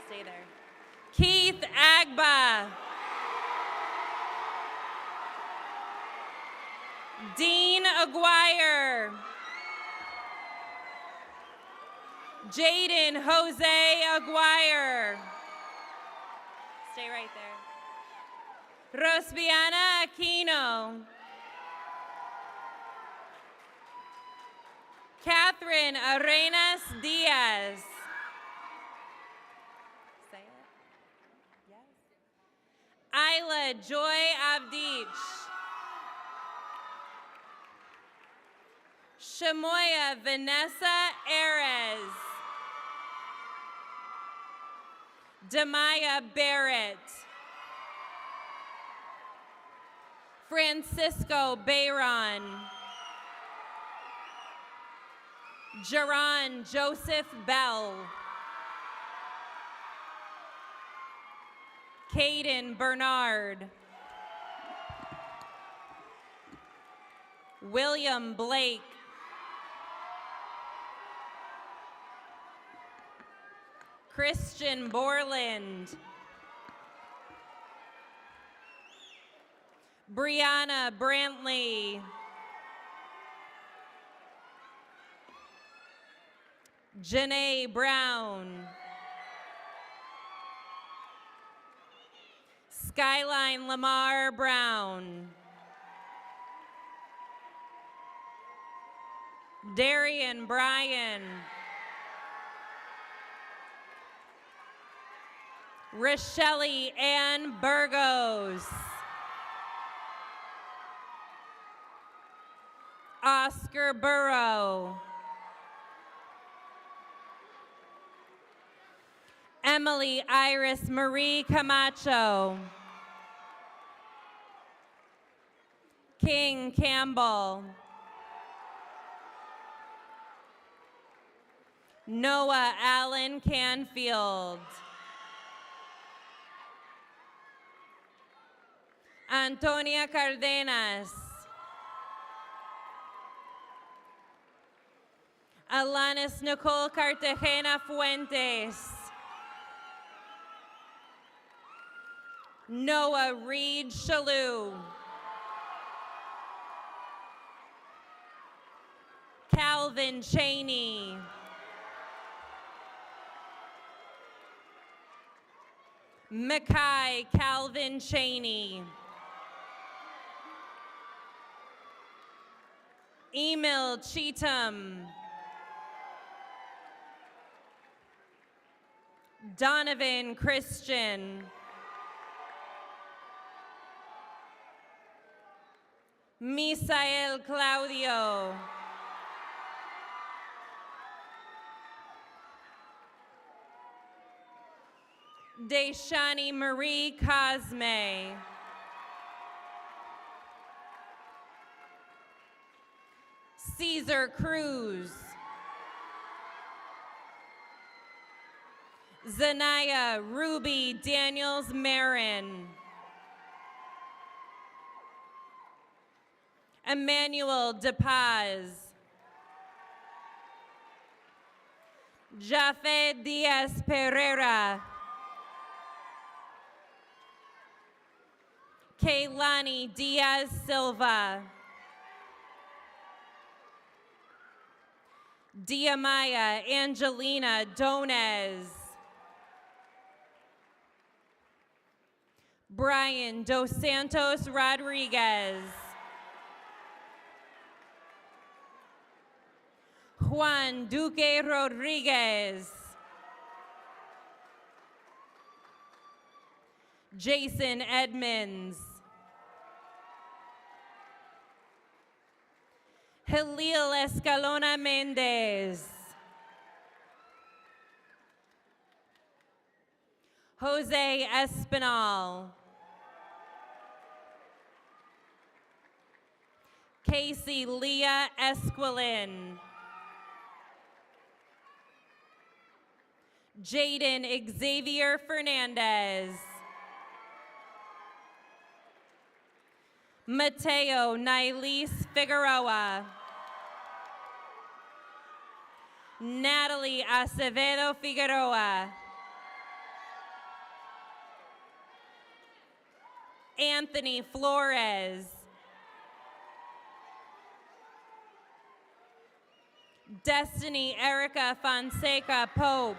Stay there. Keith Agba. Dean Aguirre. Jaden Jose Aguirre. Stay right there. Rosbiana Aquino. Catherine Arenas Diaz. Say it. Yes. Isla Joy Avdich. Shamoya Vanessa Ares. Demaya Barrett. Francisco Bayron. Jaron Joseph Bell. Caden Bernard. William Blake. Christian Borland. Brianna Brantley. Janae Brown. Skyline Lamar Brown. Darian Bryan. Rochelle Ann Burgos. Oscar Burrow. Emily Iris Marie Camacho. King Campbell. Noah Allen Canfield. Antonia Cardenas. Alanis Nicole Cartagena Fuentes. Noah Reed Shalou. Calvin Cheney. Mackay Calvin Cheney. Emil Cheatham. Donovan Christian. Misael Claudio. Deshani Marie Cosme. Caesar Cruz. Zanaya Ruby Daniels Marin. Emmanuel DePaz. Jafet Diaz Pereira. Kaylani Diaz Silva. Diamaya Angelina Donez. Brian Dos Santos Rodriguez. Juan Duque Rodriguez. Jason Edmonds. Halil Escalona Mendez. Jose Espinal. Casey Leah Esquilin. Jaden Xavier Fernandez. Mateo Nailis Figueroa. Natalie Acevedo Figueroa. Anthony Flores. Destiny Erica Fonseca Pope.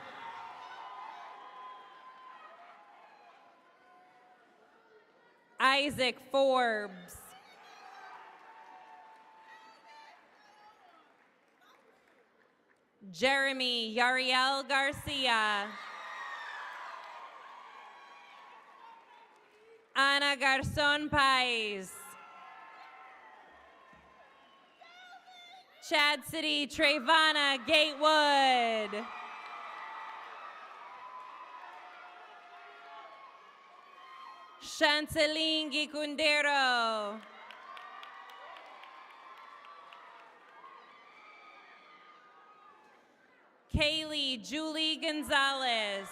Isaac Forbes. Jeremy Yariel Garcia. Ana Garzon Pais. Chad City Trayvana Gatewood. Chanceline Gicundero. Kaylee Julie Gonzalez.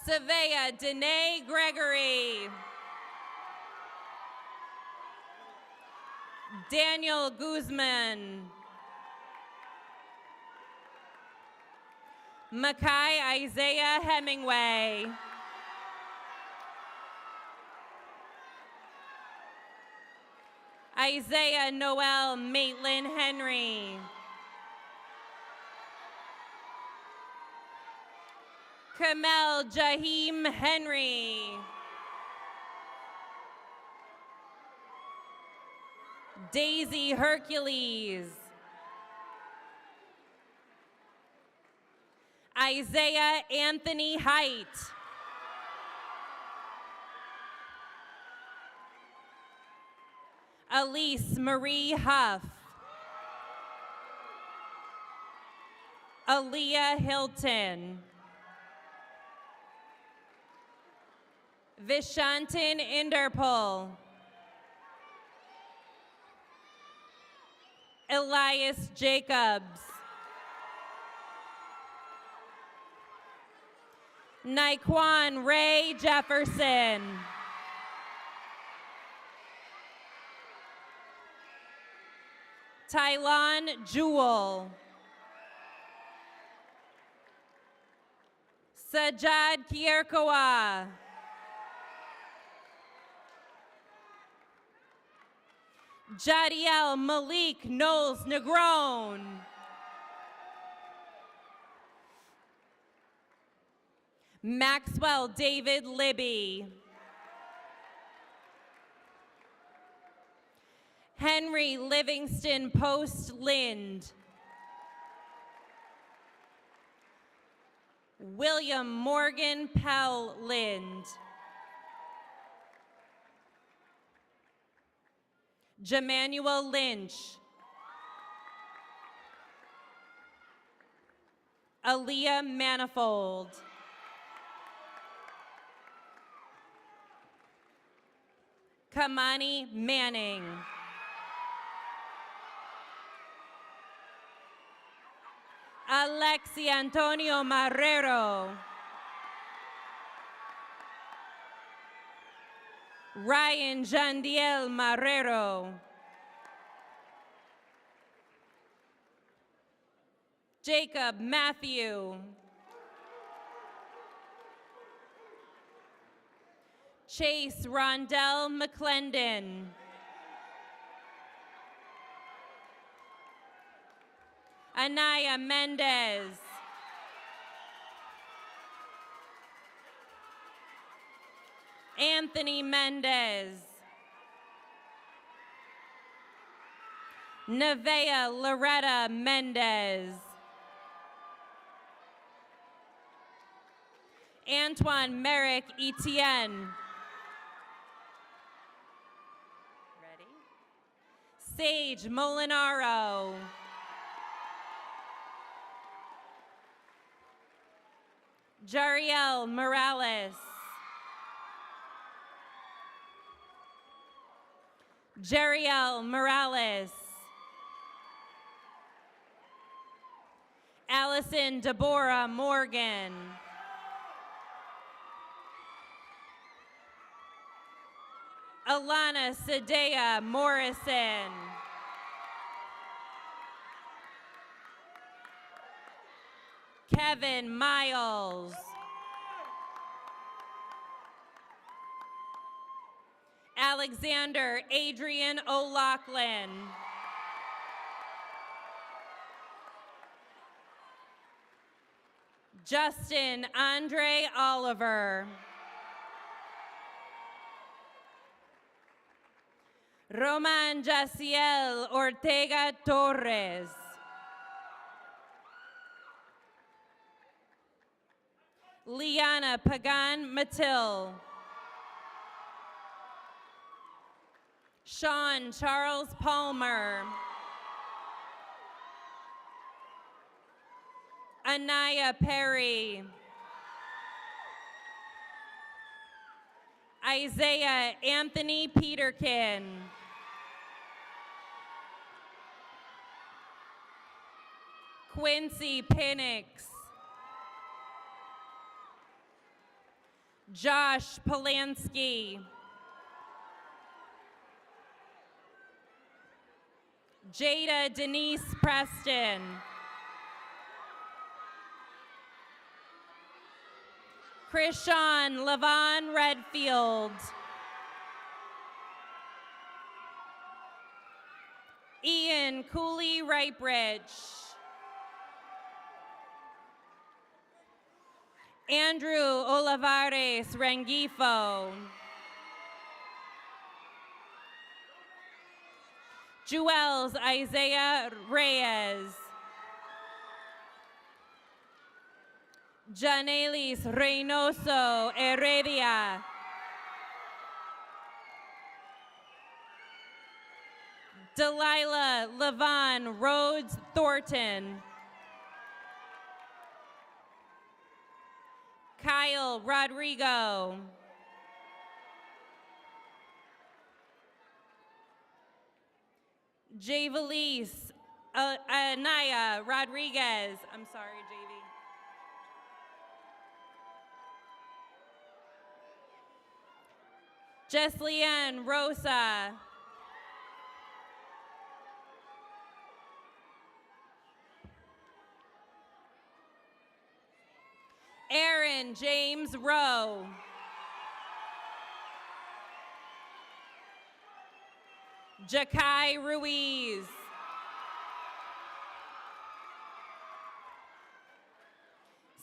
Savea Danae Gregory. Daniel Guzman. Makai Isaiah Hemingway. Isaiah Noel Maitland Henry. Kamel Jahim Henry. Daisy Hercules. Isaiah Anthony Height. Elise Marie Huff. Aaliyah Hilton. Vishantin Inderpol. Elias Jacobs. Naquan Ray Jefferson. Tylon Jewell. Sajad Kierkoa. Jadiel Malik Knowles Negron. Maxwell David Libby. Henry Livingston Post Lind. William Morgan Pell Lind. Jamanuel Lynch. Aaliyah Manifold. Kamani Manning. Alexi Antonio Marrero. Ryan Jandiel Marrero. Jacob Matthew. Chase Rondell McClendon. Anaya Mendez. Anthony Mendez. Nevea Loretta Mendez. Antoine Merrick Etienne. Ready? Sage Molinaro. Jariel Morales. Jeriel Morales. Allison Deborah Morgan. Alana Sadea Morrison. Kevin Miles. Alexander Adrian O'Loughlin. Justin Andre Oliver. Roman Jaciel Ortega Torres. Liana Pagan Matil. Sean Charles Palmer. Anaya Perry. Isaiah Anthony Peterkin. Quincy Pinnix. Josh Polanski. Jada Denise Preston. Krishan Levon Redfield. Ian Cooley Wrightbridge. Andrew Olivares Rengifo. Juels Isaiah Reyes. Janelis Reynoso Heredia. Delilah Levon Rhodes Thornton. Kyle Rodrigo. Javalise Anaya Rodriguez. I'm sorry, JV. Jesliane Rosa. Aaron James Rowe. Jakai Ruiz.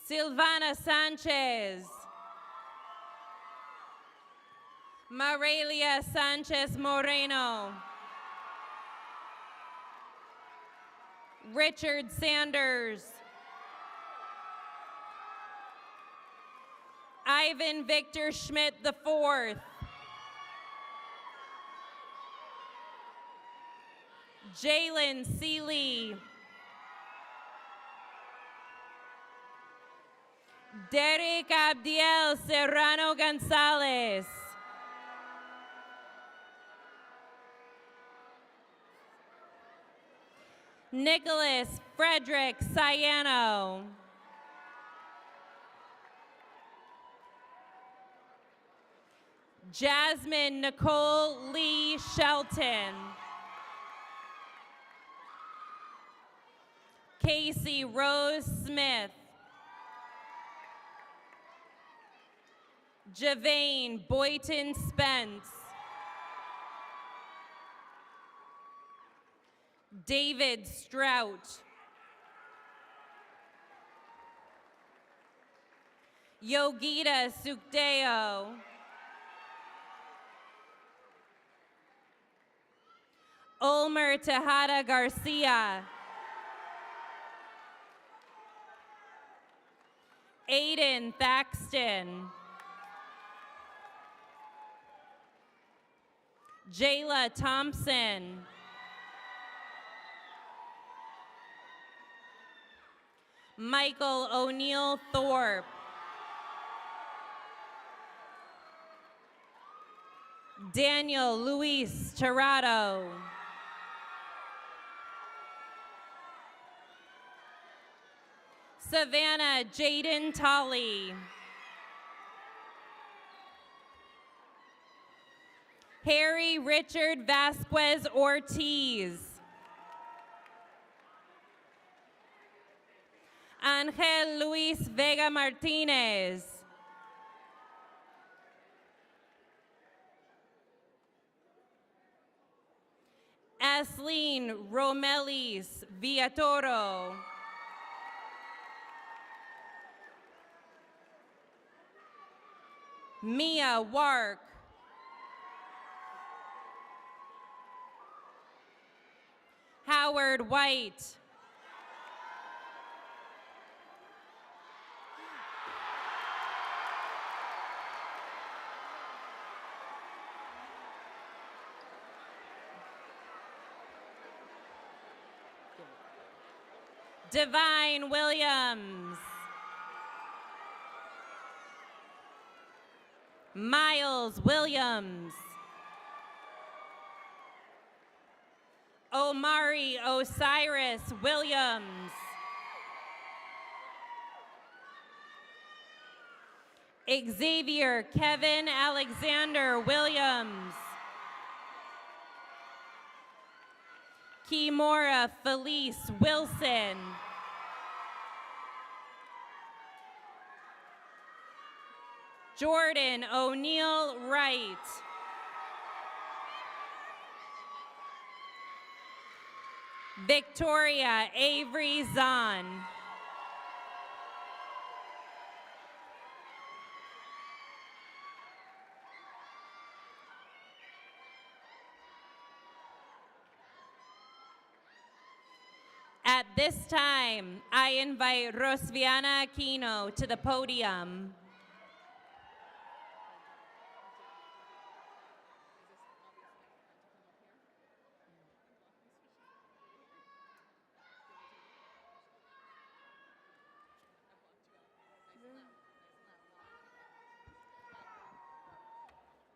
Silvana Sanchez. Marelia Sanchez Moreno. Richard Sanders. Ivan Victor Schmidt IV. Jalen Seeley. Derek Abdiel Serrano Gonzalez. Nicholas Frederick Sayano. Jasmine Nicole Lee Shelton. Casey Rose Smith. Javane Boyton Spence. David Strout. Yogita Sukdeo. Ulmer Tejada Garcia. Aiden Thaxton. Jayla Thompson. Michael O'Neill Thorpe. Daniel Luis Tirado. Savannah Jaden Tolley. Harry Richard Vasquez Ortiz. Angel Luis Vega Martinez. Asleen Romelis Villatoro. Mia Wark. Howard White. Divine Williams. Miles Williams. Omari Osiris Williams. Xavier Kevin Alexander Williams. Kimora Felice Wilson. Jordan O'Neill Wright. Victoria Avery Zahn. At this time, I invite Rosviana Aquino to the podium.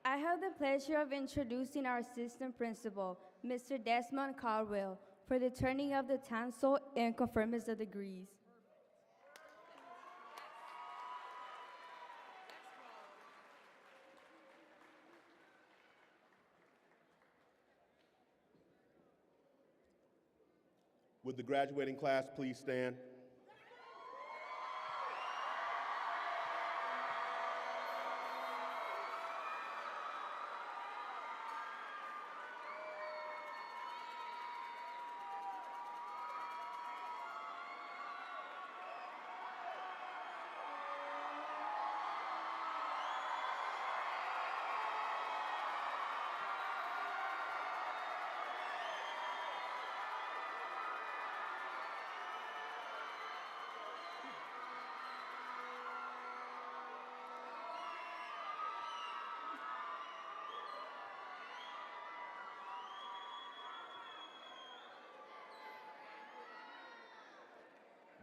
I have the pleasure of introducing our assistant principal, Mr. Desmond Caldwell, for the turning of the tassel and conferment of degrees. Would the graduating class please stand?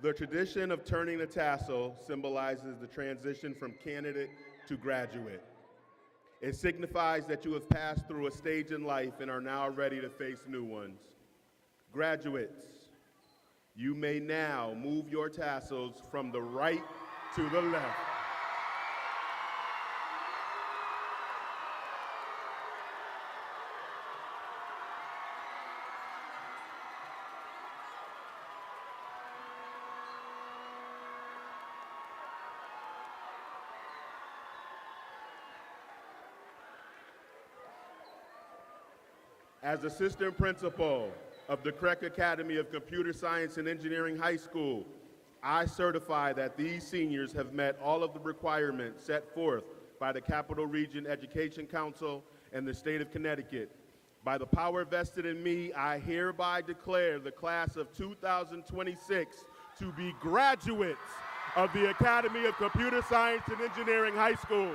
The tradition of turning the tassel symbolizes the transition from candidate to graduate. It signifies that you have passed through a stage in life and are now ready to face new ones. Graduates, you may now move your tassels from the right to the left. As assistant principal of the CREC Academy of Computer Science and Engineering High School, I certify that these seniors have met all of the requirements set forth by the Capital Region Education Council and the state of Connecticut. By the power vested in me, I hereby declare the class of 2026 to be graduates of the Academy of Computer Science and Engineering High School.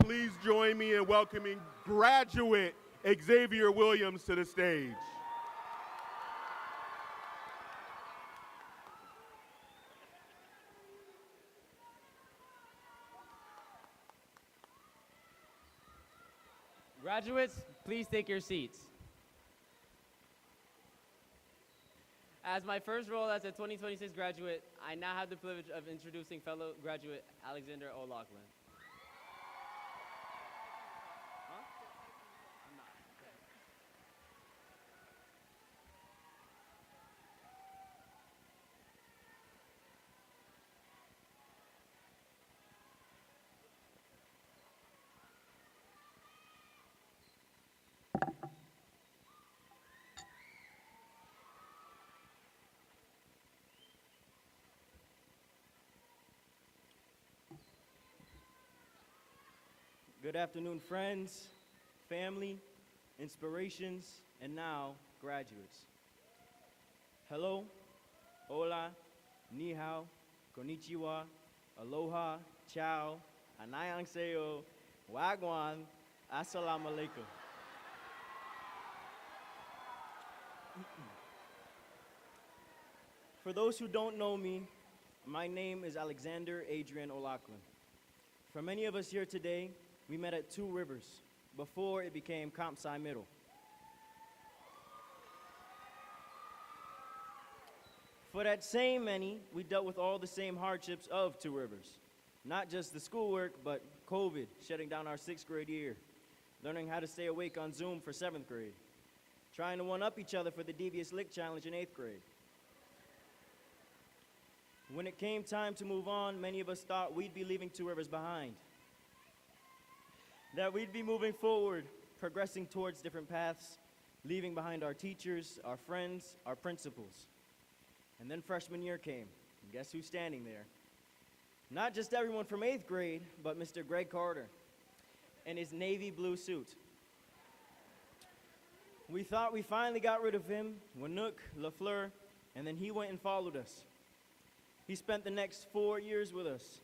Please join me in welcoming graduate Xavier Williams to the stage. Graduates, please take your seats. As my first role as a 2026 graduate, I now have the privilege of introducing fellow graduate Alexander O'Loughlin. Good afternoon, friends, family, inspirations, and now graduates. Hello, hola, ni hao, konnichiwa, aloha, ciao, annyeonghaseyo, wagwan, assalamu alaikum. For those who don't know me, my name is Alexander Adrian O'Loughlin. For many of us here today, we met at Two Rivers before it became Kampsai Middle. For that same many, we dealt with all the same hardships of Two Rivers. Not just the schoolwork, but COVID shutting down our 6th grade year, learning how to stay awake on Zoom for 7th grade, trying to one-up each other for the Devious Lick Challenge in 8th grade. When it came time to move on, many of us thought we'd be leaving Two Rivers behind, that we'd be moving forward, progressing towards different paths, leaving behind our teachers, our friends, our principals. And then freshman year came, and guess who's standing there? Not just everyone from 8th grade, but Mr. Greg Carter in his navy blue suit. We thought we finally got rid of him, Wanook, LaFleur, and then he went and followed us. He spent the next 4 years with us,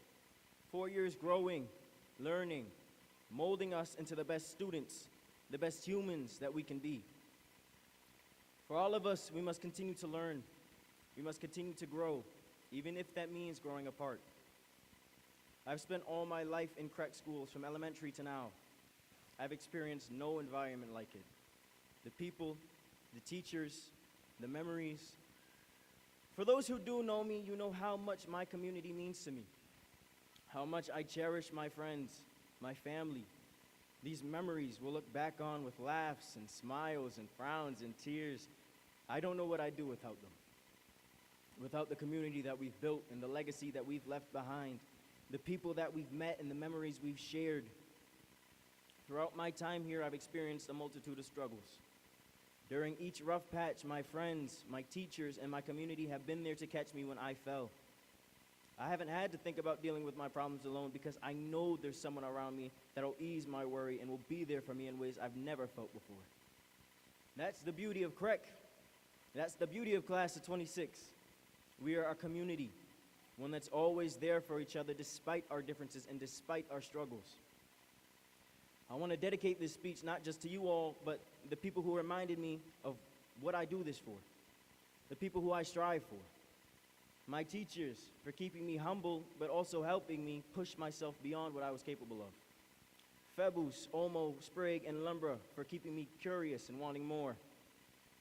4 years growing, learning, molding us into the best students, the best humans that we can be. For all of us, we must continue to learn. We must continue to grow, even if that means growing apart. I've spent all my life in CREC schools from elementary to now. I've experienced no environment like it. The people, the teachers, the memories. For those who do know me, you know how much my community means to me, how much I cherish my friends, my family. These memories we'll look back on with laughs and smiles and frowns and tears. I don't know what I'd do without them. Without the community that we've built and the legacy that we've left behind, the people that we've met and the memories we've shared. Throughout my time here, I've experienced a multitude of struggles. During each rough patch, my friends, my teachers, and my community have been there to catch me when I fell. I haven't had to think about dealing with my problems alone because I know there's someone around me that'll ease my worry and will be there for me in ways I've never felt before. That's the beauty of CREC. That's the beauty of Class of 26. We are a community, one that's always there for each other despite our differences and despite our struggles. I want to dedicate this speech not just to you all, but the people who reminded me of what I do this for, the people who I strive for. My teachers for keeping me humble, but also helping me push myself beyond what I was capable of. Febus, Olmo, Sprague, and Lumbra for keeping me curious and wanting more.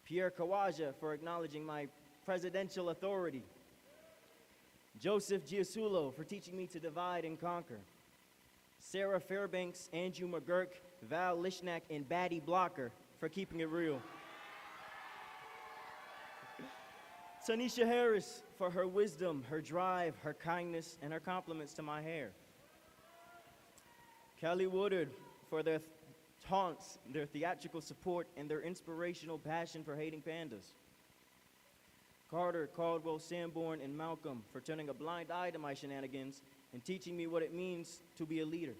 Pierre Kawaja for acknowledging my presidential authority. Joseph Giasulo for teaching me to divide and conquer. Sarah Fairbanks, Andrew McGurk, Val Lishnak, and Batty Blocker for keeping it real. Tanisha Harris for her wisdom, her drive, her kindness, and her compliments to my hair. Kelly Woodard for their taunts, their theatrical support, and their inspirational passion for hating pandas. Carter, Caldwell, Sanborn, and Malcolm for turning a blind eye to my shenanigans and teaching me what it means to be a leader.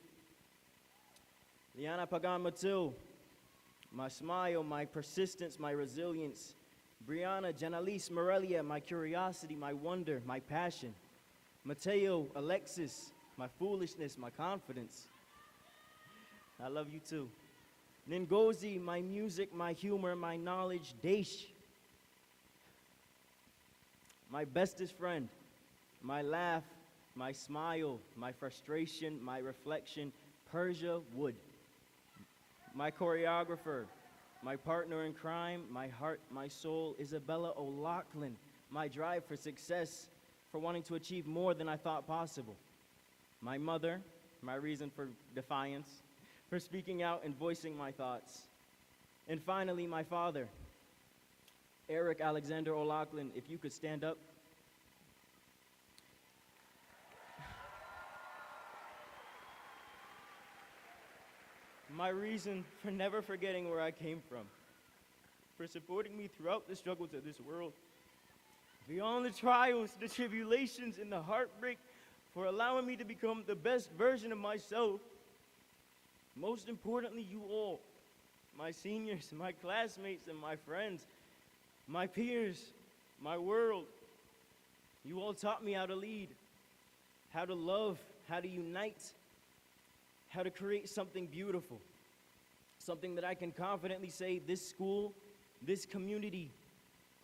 Liana Pagan Matil, my smile, my persistence, my resilience. Brianna Janalise Morelia, my curiosity, my wonder, my passion. Mateo, Alexis, my foolishness, my confidence. I love you too. Ngozi, my music, my humor, my knowledge, Desh, my bestest friend, my laugh, my smile, my frustration, my reflection, Persia Wood, my choreographer, my partner in crime, my heart, my soul, Isabella O'Loughlin, my drive for success, for wanting to achieve more than I thought possible, my mother, my reason for defiance, for speaking out and voicing my thoughts, and finally, my father, Eric Alexander O'Loughlin, if you could stand up. My reason for never forgetting where I came from, for supporting me throughout the struggles of this world, beyond the trials, the tribulations, and the heartbreak, for allowing me to become the best version of myself. Most importantly, you all, my seniors, my classmates, and my friends, my peers, my world. You all taught me how to lead, how to love, how to unite, how to create something beautiful, something that I can confidently say this school, this community,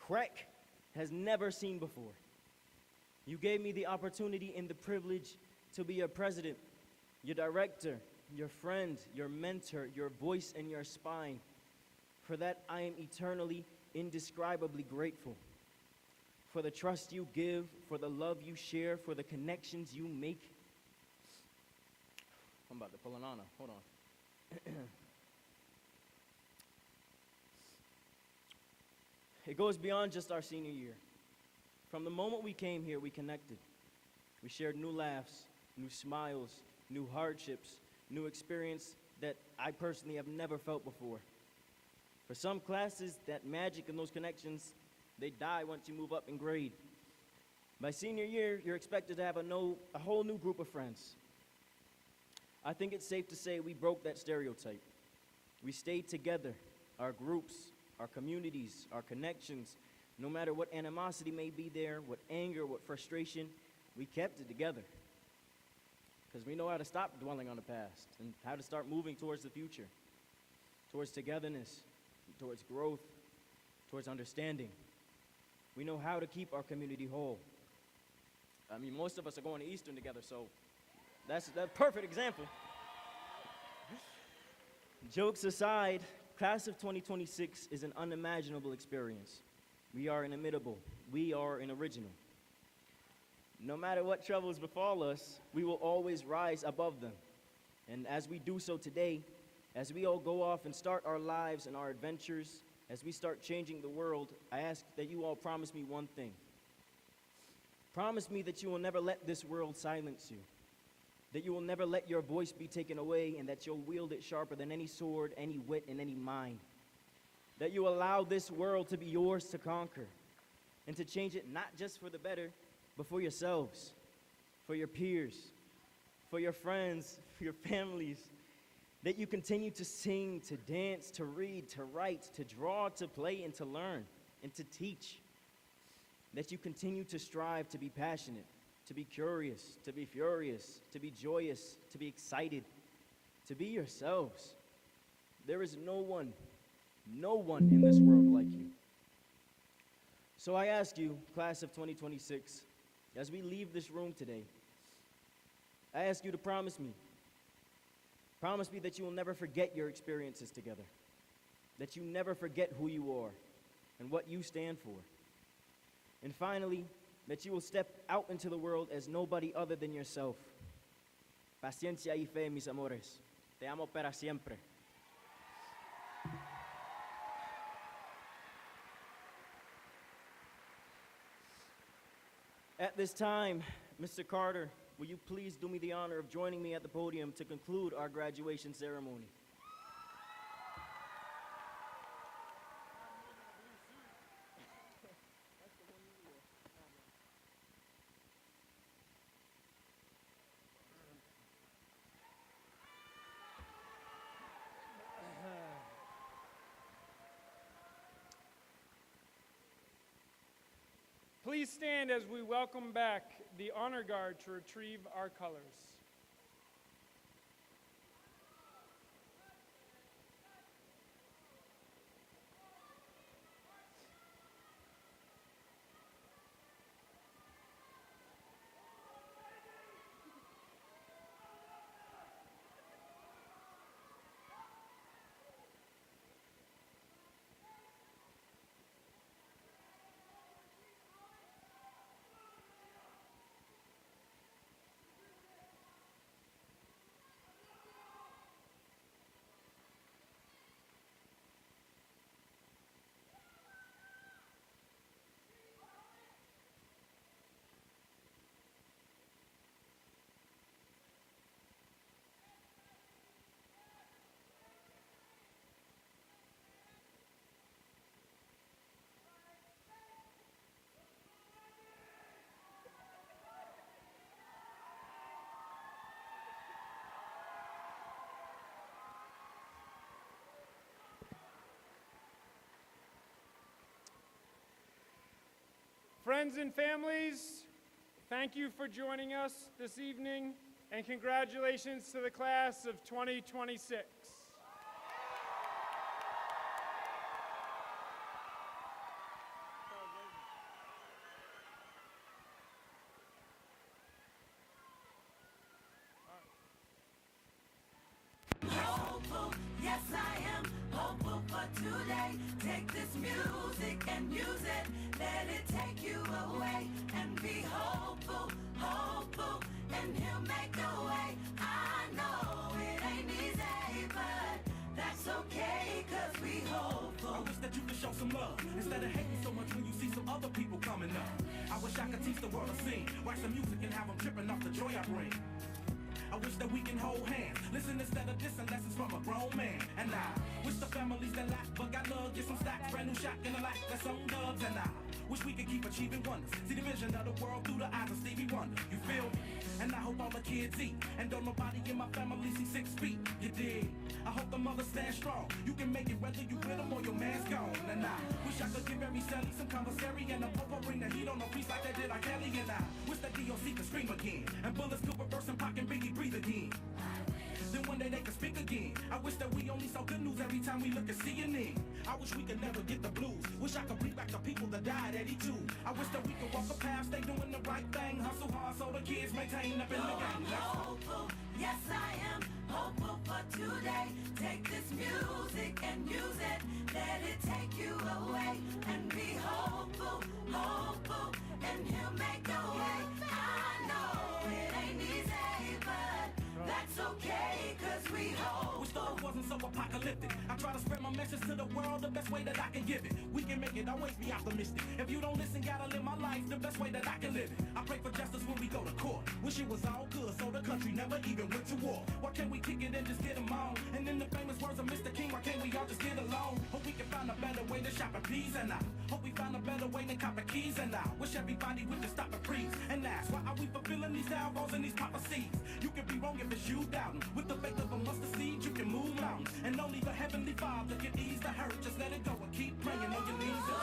CREC, has never seen before. You gave me the opportunity and the privilege to be your president, your director, your friend, your mentor, your voice, and your spine. For that, I am eternally, indescribably grateful. For the trust you give, for the love you share, for the connections you make. I'm about to pull an honor. Hold on. It goes beyond just our senior year. From the moment we came here, we connected. We shared new laughs, new smiles, new hardships, new experience that I personally have never felt before. For some classes, that magic and those connections, they die once you move up in grade. By senior year, you're expected to have a whole new group of friends. I think it's safe to say we broke that stereotype. We stayed together, our groups, our communities, our connections, no matter what animosity may be there, what anger, what frustration, we kept it together. Because we know how to stop dwelling on the past and how to start moving towards the future, towards togetherness, towards growth, towards understanding. We know how to keep our community whole. I mean, most of us are going to Eastern together, so that's a perfect example. Jokes aside, class of 2026 is an unimaginable experience. We are inimitable. We are an original. No matter what troubles befall us, we will always rise above them. And as we do so today, as we all go off and start our lives and our adventures, as we start changing the world, I ask that you all promise me one thing. Promise me that you will never let this world silence you, that you will never let your voice be taken away, and that you'll wield it sharper than any sword, any wit, and any mind. That you allow this world to be yours to conquer, and to change it not just for the better, but for yourselves, for your peers, for your friends, for your families. That you continue to sing, to dance, to read, to write, to draw, to play, and to learn, and to teach. That you continue to strive to be passionate, to be curious, to be furious, to be joyous, to be excited, to be yourselves. There is no one in this world like you. So I ask you, class of 2026, as we leave this room today, I ask you to promise me that you will never forget your experiences together, that you never forget who you are and what you stand for. And finally, that you will step out into the world as nobody other than yourself. Paciencia y fe, mis amores. Te amo para siempre. At this time, Mr. Carter, will you please do me the honor of joining me at the podium to conclude our graduation ceremony? Please stand as we welcome back the Honor Guard to retrieve our colors. Friends and families, thank you for joining us this evening, and congratulations to the class of 2026. Hopeful, yes I am hopeful for today. Take this music and use it. Let it take you away and be hopeful, hopeful, and he'll make a way. I know it ain't easy, but that's okay, cause we hopeful. I wish that you could show some love instead of hating so much when you see some other people coming up. I wish I could teach the world to sing, write some music and have them tripping off the joy I bring. I wish that we can hold hands, listen instead of dissing lessons from a grown man. And I wish the families that lack but got love get some stacks, brand new shot in the lack, that's some dubs. And I wish we could keep achieving wonders, see the vision of the world through the eyes of Stevie Wonder. You feel me? And I hope all the kids eat, and don't nobody in my family see 6 feet. You dig? I hope the mothers stand strong. You can make it whether you with them or your man's gone. And I wish I could give every Sally some commissary and a popo bring the heat on the piece like they did like Kelly. And I wish that DOC could scream again, and bullets could reverse and Pac and Biggie breathe again. Then one day they could speak again. I wish that we only saw good news every time we look at CNN. I wish we could never get the blues. Wish I could bring back the people that died at 82. I wish that we could walk a path, stay doing the right thing, hustle hard so the kids maintain up in the game. Hopeful, yes I am hopeful for today. Take this music and use it. Let it take you away and be hopeful, hopeful, and he'll make a way. I know it ain't easy, but that's okay, cause we hope. Wish the world wasn't so apocalyptic. I try to spread my message to the world the best way that I can give it. We can make it, always be optimistic. If you don't listen, gotta live my life the best way that I can live it. I pray for justice when we go to court. Wish it was all good so the country never even went to war. Why can't we kick it and just get them on? And in the famous words of Mr. King, why can't we all just get along? Hope we can find a better way to shop and peas. And I hope we find a better way to cop the keys. And I wish everybody would just stop and freeze and ask, why are we fulfilling these salvos and these prophecies? You can be wrong if it's you doubting. With the faith of a mustard seed, you can move mountains. And only the Heavenly Father can ease the hurt. Just let it go and keep praying on your knees and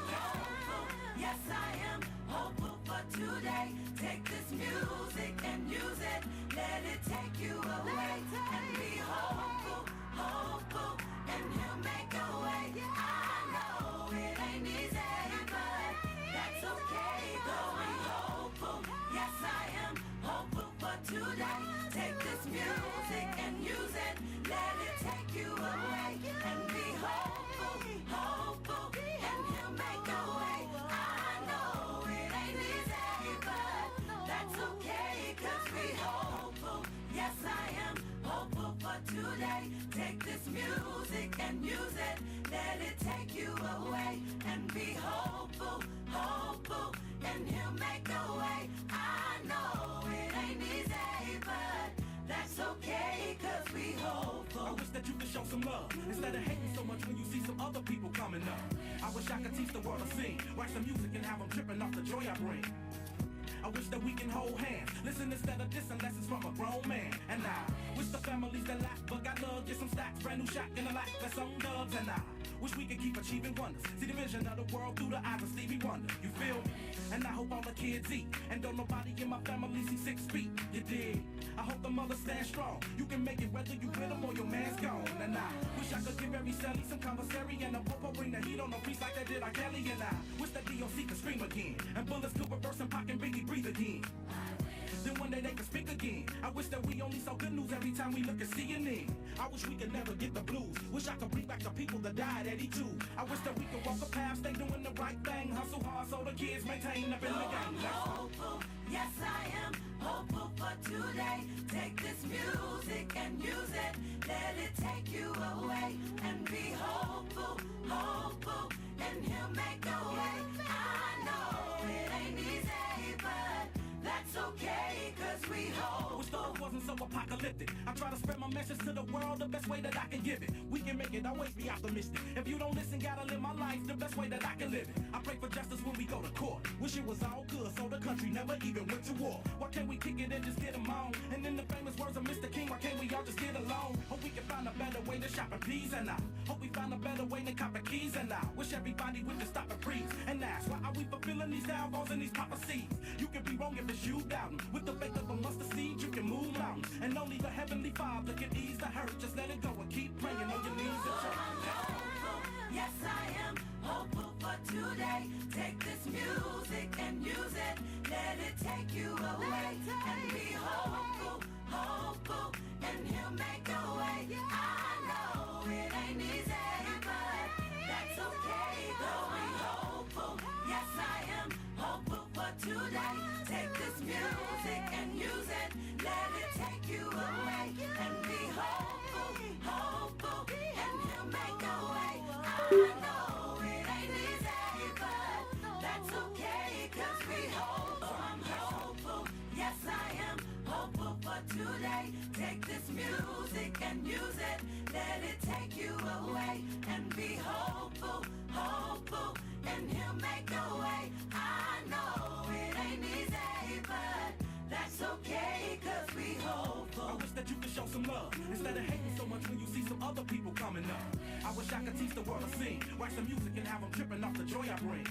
Hopeful, yes I am hopeful for today. Take this music and use it. Let it take you away and be hopeful, hopeful, and he'll make a way. I know it ain't easy, but that's okay. Going hopeful, yes I am hopeful for today. Take this music and use it. Let it take you away and be hopeful, hopeful, and he'll make a way. I know it ain't easy, but that's okay, cause we hopeful. Yes I am hopeful for today. Take this music and use it. Let it take you away and be hopeful, hopeful, and he'll make a way. I know it ain't easy, but that's okay, cause we hopeful. I wish that you could show some love instead of hating so much when you see some other people coming up. I wish I could teach the world to sing, write some music and have them tripping off the joy I bring. I wish that we can hold hands, listen instead of dissing lessons from a grown man. And I wish the families that lack but got love get some stacks, brand new shot in the lack, that's some dubs. And I wish we could keep achieving wonders, see the vision of the world through the eyes of Stevie Wonder. You feel me? And I hope all the kids eat, and don't nobody in my family see 6 feet. You dig? I hope the mothers stand strong. You can make it whether you with them or your man's gone. And I wish I could give every Sally some commissary and a popo bring the heat on the piece like they did like Kelly. And I wish that DOC could scream again, and bullets could reverse and Pac and Biggie breathe again. Then one day they could speak again. I wish that we only saw good news every time we look at CNN. I wish we could never get the blues. Wish I could bring back the people that died at 82. I wish that we could walk a path, stay doing the right thing, hustle hard so the kids maintain up in the game. Hopeful, yes I am hopeful for today. Take this music and use it. Let it take you away and be hopeful, hopeful, and he'll make a way. I know it ain't easy, but that's okay, cause we hope. Wish the world wasn't so apocalyptic. I try to spread my message to the world the best way that I can give it. We can make it, always be optimistic. If you don't listen, gotta live my life the best way that I can live it. I pray for justice when we go to court. Wish it was all good so the country never even went to war. Why can't we kick it and just get them on? And in the famous words of Mr. King, why can't we all just get along? Hope we can find a better way to shop and peas. And I hope we find a better way to cop the keys. And I wish everybody would just stop and freeze and ask, why are we fulfilling these salvos wrong if it's you doubting. With the faith of a mustard seed, you can move mountains. And only the Heavenly Father can ease the hurt. Just let it go and keep praying on your knees and church. Yes, I am hopeful for today. Take this music and use it. Let it take you away. And be hopeful, hopeful, and He'll make a way. I know it ain't easy, but that's okay. Go be hopeful. Yes, I am hopeful for today. Take this music and use it. Let it take you away. And be hopeful, hopeful, and He'll make a way. I know it ain't easy, but that's okay, 'cause we hope. I'm hopeful, yes I am hopeful for today. Take this music and use it. Let it take you away. And be hopeful, hopeful, and He'll make a way. I know it ain't easy, but that's okay, 'cause we hopeful. I wish that you could show some love instead of hating so much when you see some other people coming up. I wish I could teach the world to sing, write some music and have them tripping off the joy I bring.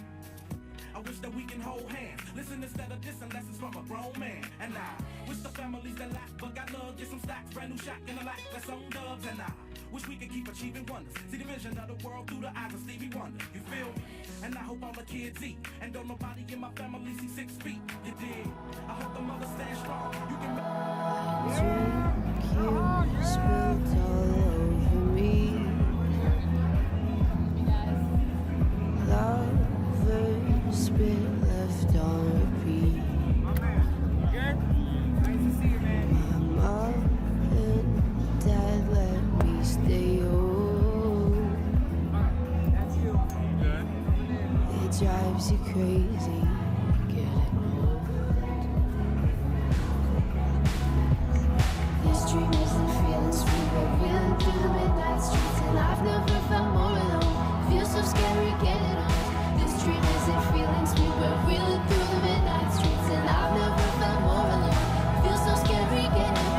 I wish that we can hold hands, listen instead of dissing lessons from a grown man. And I wish the families that lack but got love get some stacks, brand new shack in the lack that's on dubs. And I wish we could keep achieving wonders, see the vision of the world through the eyes of Stevie Wonder. You feel me? And I hope all the kids eat, and don't nobody in my family see 6 feet. You dig? I hope the mother stand strong. You can Spilled all over me. Lovers spit left on repeat. My mom and dad let me stay home. It drives you crazy. This dream isn't feeling sweet. We're reeling through the midnight streets, and I've never felt more alone. Feels so scary, get it on. This dream isn't feeling sweet. We're reeling through the midnight streets, and I've never felt more alone. Feels so scary, get it on.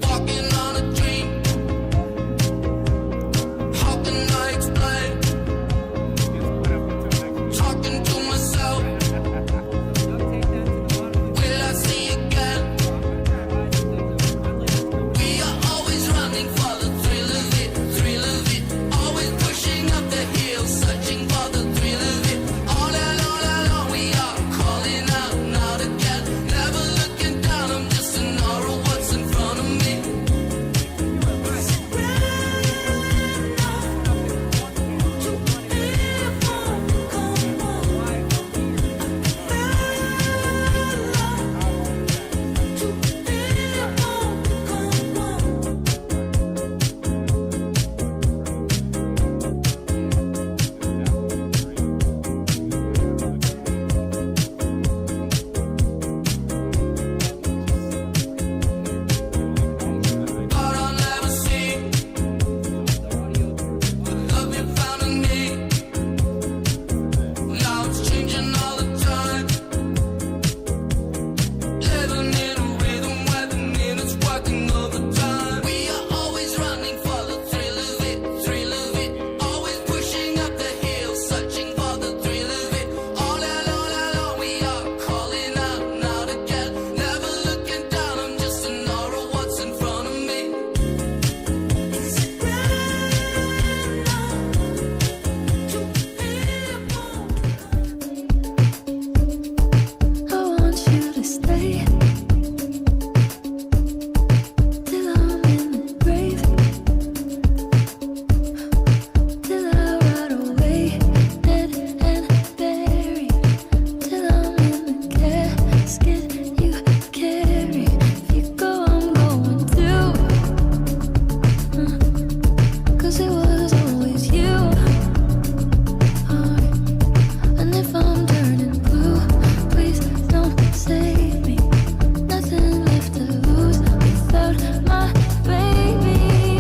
Walking on a dream. How can I explain? Talking to myself. Will I see again? We are always running for the thrill of it, thrill of it. Always pushing up the hill, searching for the thrill of it. All along we are calling out now again. Never looking down, I'm just an aura of what's in front of me. Thought I'll never see the love you found in me. Now it's changing all the time. Living in a rhythm where the minute's working overtime. We are always running for the thrill of it, thrill of it. Always pushing up the hill, searching for the thrill of it. All along we are calling out now again. Never looking down, I'm just an aura of what's in front of me. I want you to stay till I'm in the grave, till I rot away, dead and buried, till I'm in the casket you carry. If you go, I'm going too, 'cause it was always you. And if I'm turning blue, please don't save me. Nothing left to lose without my baby.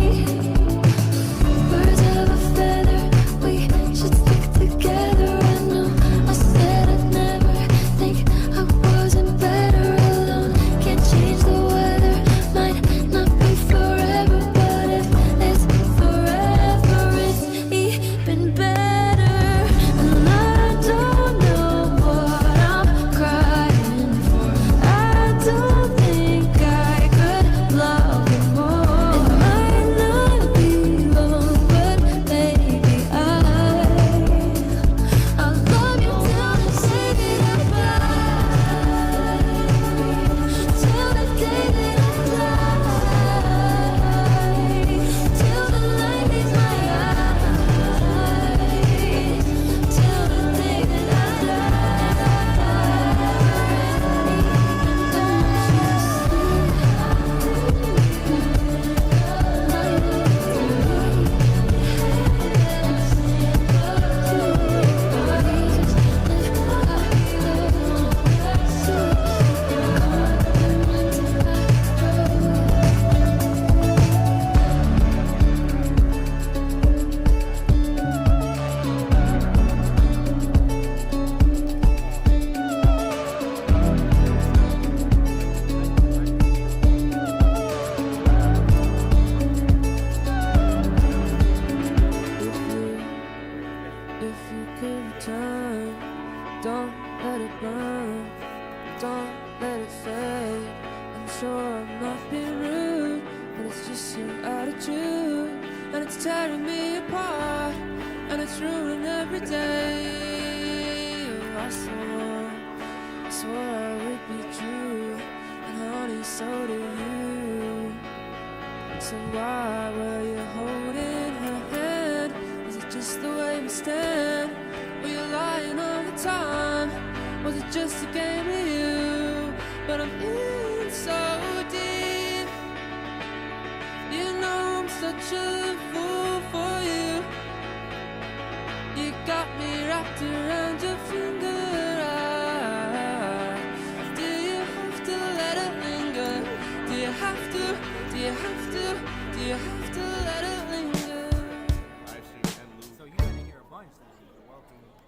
let it fade. I'm sure I'm not being rude, but it's just your attitude, and it's tearing me apart, and it's ruining every day. Oh, I swore I would be true, and honey, so do you. So why were you holding her hand? Is it just the way we stand? Were you lying all the time? Was it just a game of you? But I'm in so deep. You know I'm such a